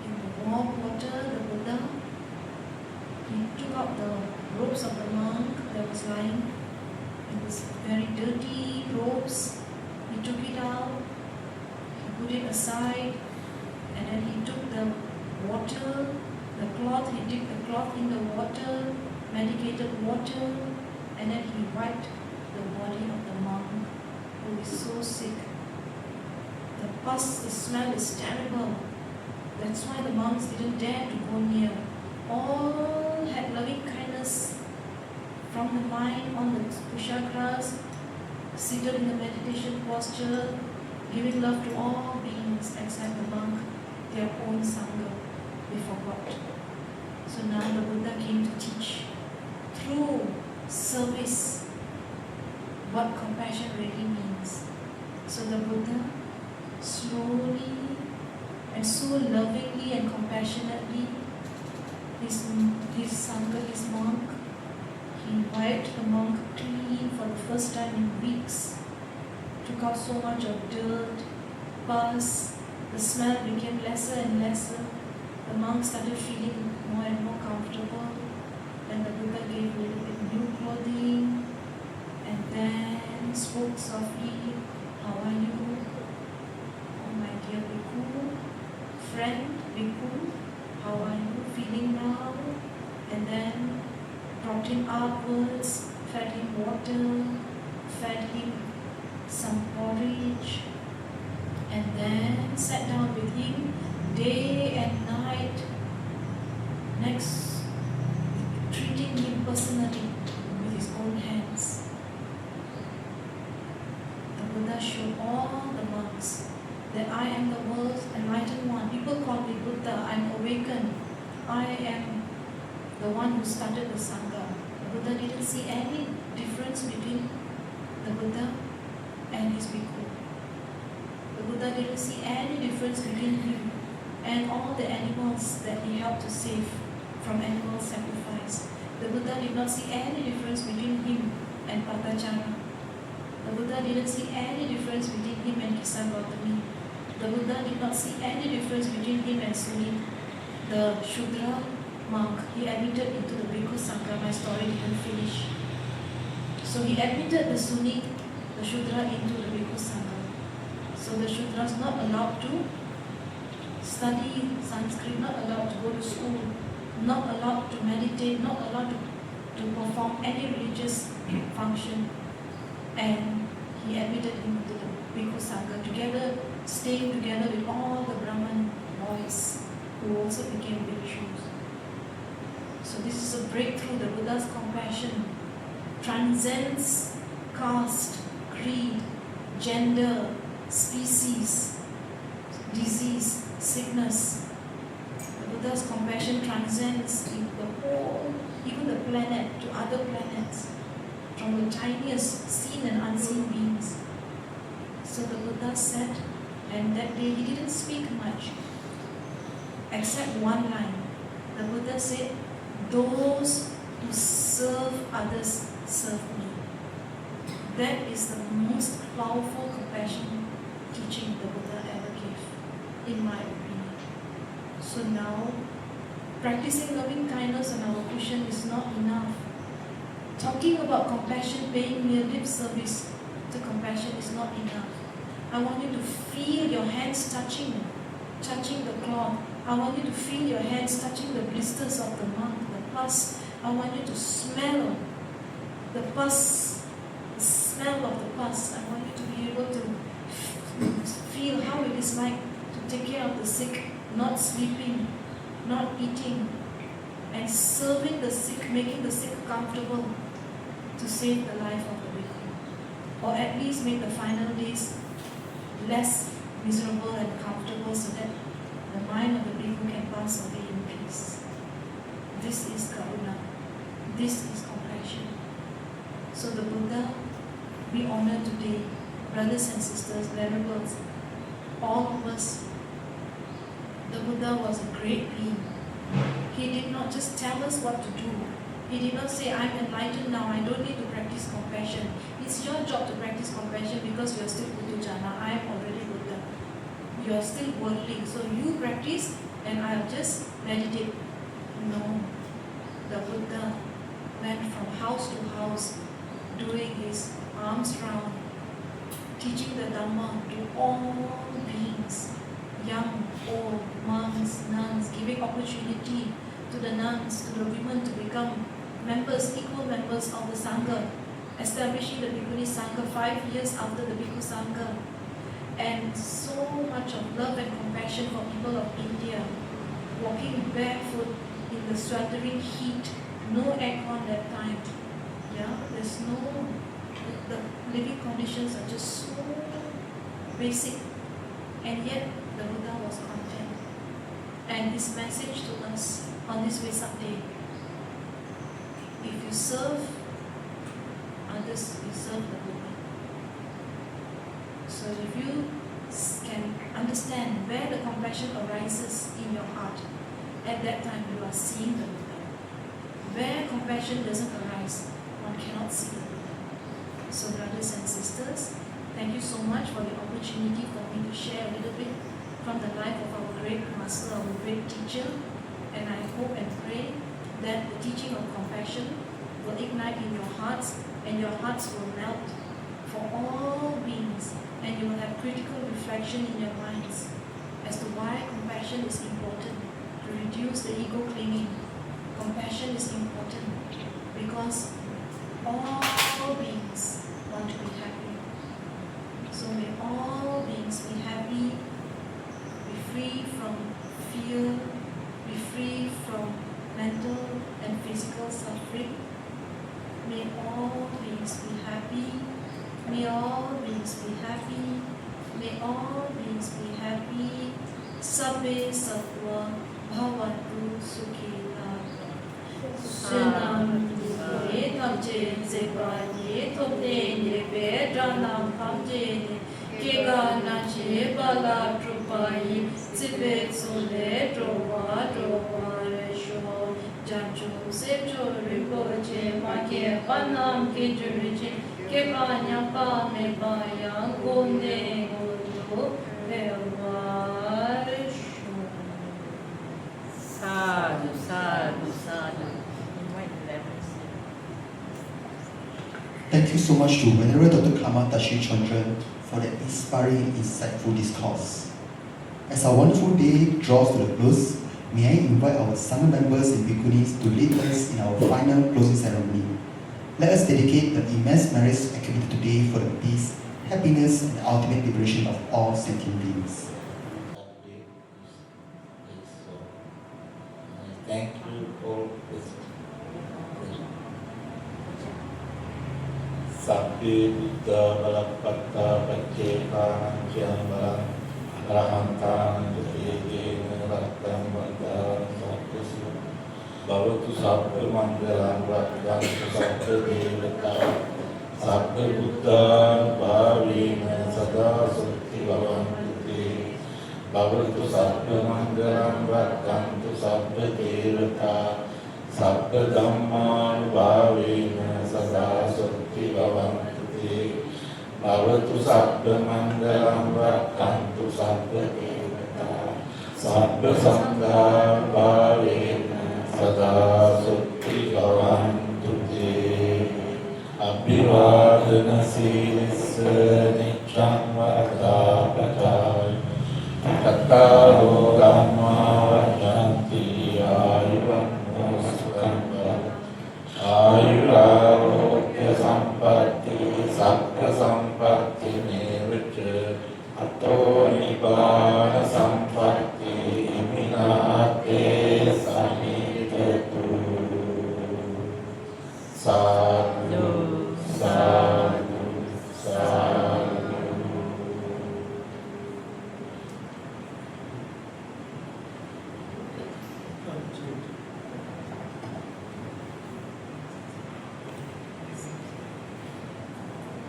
In the warm water, the Buddha, he took out the robes of the monk that was lying in this very dirty robes. He took it out, he put it aside, and then he took the water, the cloth, he dipped the cloth in the water, medicated water, and then he wiped the body of the monk who is so sick. The pus, the smell is terrible. That's why the monks didn't dare to go near. All had loving kindness from the mind on the kushagras, seated in the meditation posture, giving love to all beings except the monk, their own sangha. They forgot. So now the Buddha came to teach through service what compassion really means. So the Buddha slowly and so lovingly and compassionately, his sangha, his monk, he wiped the monk clean for the first time in weeks, took out so much of dirt, pus, The smell became lesser and lesser. The monk started feeling more and more comfortable. Then the Buddha gave a little bit new clothing and then spoke softly, "How are you? Oh my dear Bhikkhu, friend Bhikkhu, how are you feeling now?" And then brought him upwards, fed him water, fed him some porridge, and then sat down with him day and night, next treating him personally with his own hands. The Buddha showed all the monks that I am the world's enlightened one. People call me Buddha, I'm awakened. I am the one who started the Sangha. The Buddha didn't see any difference between the Buddha and his bhikkhu. The Buddha didn't see any difference between him and all the animals that he helped to save from animal sacrifice. The Buddha did not see any difference between him and Patachara. The Buddha didn't see any difference between him and 𝐾𝐸. The Buddha did not see any difference between him and Suni, the Shudra monk. He admitted into the Bhikkhu Sangha. My story didn't finish. So he admitted the Suni, the Shudra, into the Bhikkhu Sangha. So the Shudras not allowed to study Sanskrit, not allowed to go to school, not allowed to meditate, not allowed to perform any religious function. And he admitted him into the Bhikkhu Sangha, together, staying together with all the Brahman boys who also became bhikshus. So this is a breakthrough. The Buddha's compassion transcends caste, creed, gender, species, disease, sickness. The Buddha's compassion transcends the whole, even the planet, to other planets, from the tiniest seen and unseen beings. So the Buddha said, and that day he didn't speak much, except one line. The Buddha said, "Those who serve others serve me." That is the most powerful compassion teaching the Buddha ever gave, in my opinion. So now, practicing loving kindness on our cushion is not enough. Talking about compassion, paying mere lip service to compassion is not enough. I want you to feel your hands touching the cloth. I want you to feel your hands touching the blisters of the monk, the pus. I want you to smell the pus, the smell of the pus. I want you to be able to feel how it is like to take care of the sick, not sleeping, not eating, and serving the sick, making the sick comfortable to save the life of the bhikkhu. Or at least make the final days less miserable and comfortable so that the mind of the bhikkhu can pass away in peace. This is Karuna. This is compassion. So the Buddha we honor today, brothers and sisters, venerables, all of us. The Buddha was a great being. He did not just tell us what to do. He did not say, "I'm enlightened now, I don't need to practice compassion." It's your job to practice compassion because you are still Buddhajana. I am already Buddha. You are still worldling. So you practice and I'll just meditate. No. The Buddha went from house to house doing his arms round, teaching the Dhamma to all beings, young, old, monks, nuns, giving opportunity to the nuns, to the women to become members, equal members of the Sangha, establishing the Bhikkhuni Sangha 5 years after the Bhikkhu Sangha, and so much of love and compassion for people of India, walking barefoot in the sweltering heat, no aircon that time. Yeah, there's no, the living conditions are just so basic, and yet the Buddha was content. And his message to us on this Vesak day: if you serve others, you serve the Buddha. So if you can understand where the compassion arises in your heart, at that time you are seeing the Buddha. Where compassion doesn't arise, one cannot see the Buddha. So brothers and sisters, thank you so much for the opportunity for me to share a little bit from the life of our great master, our great teacher, and I hope and pray that the teaching of compassion will ignite in your hearts, and your hearts will melt for all beings, and you will have critical reflection in your minds as to why compassion is important, to reduce the ego clinging. Compassion is important because all beings want to be happy. So may all beings be happy, be free from fear, be free from mental and physical suffering. May all beings be happy. May all beings be happy. May all beings be happy. Sabbe sattva bhavantu sukhina. Sunam ye tamche zepaye topte vedanam kamje kega nache bala trupai zibe sole trova resho jancho secho ripoche make panam kijuriche kebanya pame baya gone godo resho. Sadhu, sadhu, sadhu. Thank you so much to Venerable Dr. Karma Tashi Choedron for that inspiring, insightful discourse. As our wonderful day draws to the close, may I invite our Sangha members and bhikkhunis to lead us in our final closing ceremony. Let us dedicate the immense merits accumulated today for the peace, happiness, and ultimate liberation of all sentient beings. Thank you all. Sabbi Buddha Balapatta Pacceka Nciang Balang Arahantang Jatiyena Rattam Vandang Satyasu Bhavatu Sabba Mangalam Rattam Sabba Devata Sabba Buddha Bhavina Sada Sukti Bhavantuti Bhavatu Sabba Mangalam Rattam Sabba Devata Sabba Dhamma Bhavina Sada Sukti Bhavantuti Bhavatu Sabba Mangalam Rakkantu Sabba Devata Sabba Sangha Bhavina Sada Sukti Bhavantuti Abhivadana Silissa Nityam Vadapatai Tattaro Dhamma Vajanti Ayuvan Ayurarokya sampatti sakka sampatti nevacha ato nibbana sampatti iminate samitatu sadhu sadhu sadhu.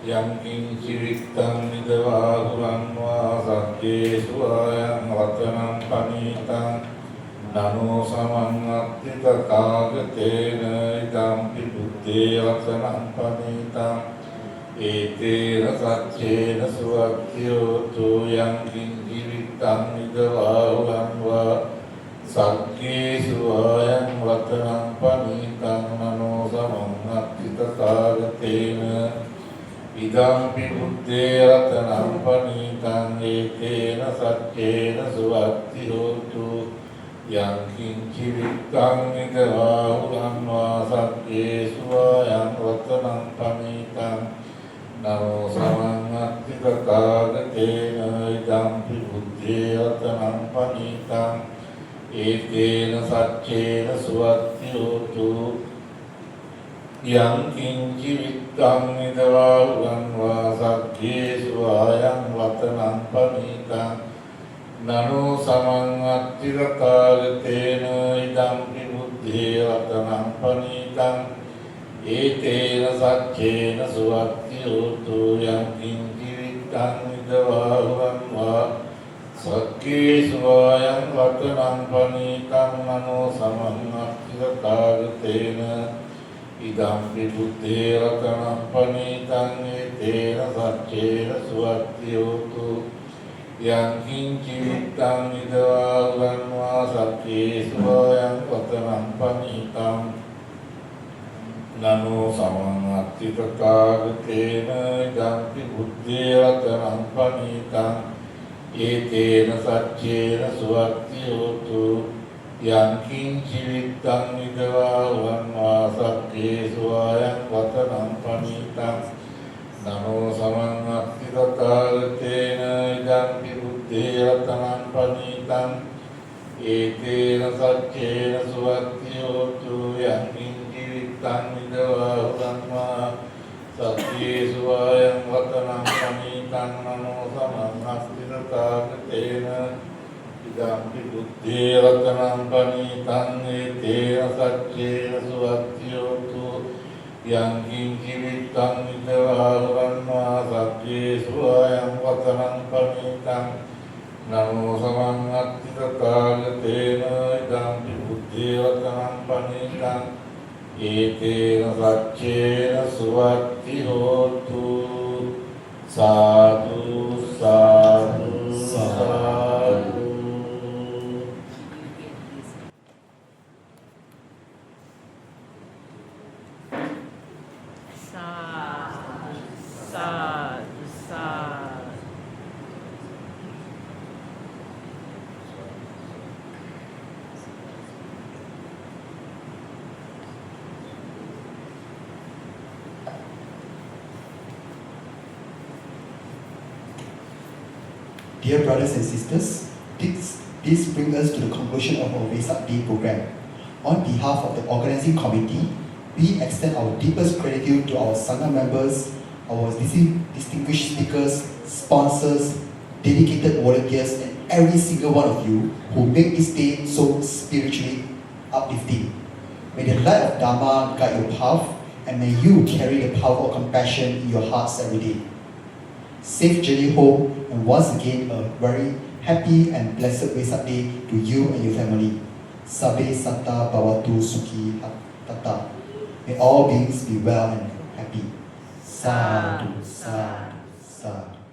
Yang kinciritam nidavaguranva sakyesu ayam vatanam panitam nano samannatti tathagatena idampi buddhe vatanam panitam etena satyena suvaktyoto yang kinciritam nidavaguranva sakyesu ayam vatanam panitam nano samannatti tathagatena idampi buddhe ratanam panitam etena satyena suvatti hotu yang kinci vittang nidavahulam va satyesu ayam ratanam panitam namo samannatti tathagatena idampi buddhe ratanam panitam etena satyena suvatti hotu yang kinci vittang nidavahulam va sakyesu ayam ratanam panitam nano samannatti tathagatena idampi buddhe ratanam panitam etena satyena suvatti hotu yang kinci vittang nidavahulam va sakyesu ayam ratanam panitam nano samannatti tathagatena idampi buddhe ratanam panitam etena satyena suvatti hotu 𝐾𝐻 𝐸𝐬𝐝 සත්‍යේසු ආයං වතනං පනිතං නනෝ සමං අත්ථි තථාගතේන ඉදම්පි බුද්ධේ රතනං පනිතං ඒතේන සච්චේන සුවත්ති හෝතු යං කිංචි විත්තං විදවා සත්‍යේසු ආයං වතනං පනිතං නමෝ සමං අත්ථි තථාගතේන ඉදම්පි බුද්ධේ රතනං පනිතං ඒතේන සච්චේන සුවත්ති හෝතු යං කිංචි විත්තං විදවා සත්‍යේසු ආයං වතනං පනිතං නමෝ සමං අත්ථි තථාගතේන ඉදම්පි බුද්ධේ රතනං පනිතං ඒතේන සච්චේන සුවත්ති හෝතු යං කිංචි විත්තං විදවා සත්‍යේසු ආයං වතනං පනිතං නමෝ සමං අත්ථි තථාගතේන ඉදම්පි බුද්ධේ රතනං පනිතං ඒතේන සච්චේන සුවත්ති හෝතු සාදු සාදු සාදු. Dear brothers and sisters, this brings us to the conclusion of our Vesak Day program. On behalf of the organizing committee, we extend our deepest gratitude to our Sangha members, our distinguished speakers, sponsors, dedicated volunteers, and every single one of you who make this day so spiritually uplifting. May the light of Dhamma guide your path, and may you carry the power of compassion in your hearts every day. Safe journey home, and once again a very happy and blessed Vesak Day to you and your family. Sabbe Santa Bhavatu Sukhi Tata. May all beings be well and happy. Sadhu, sadhu, sadhu.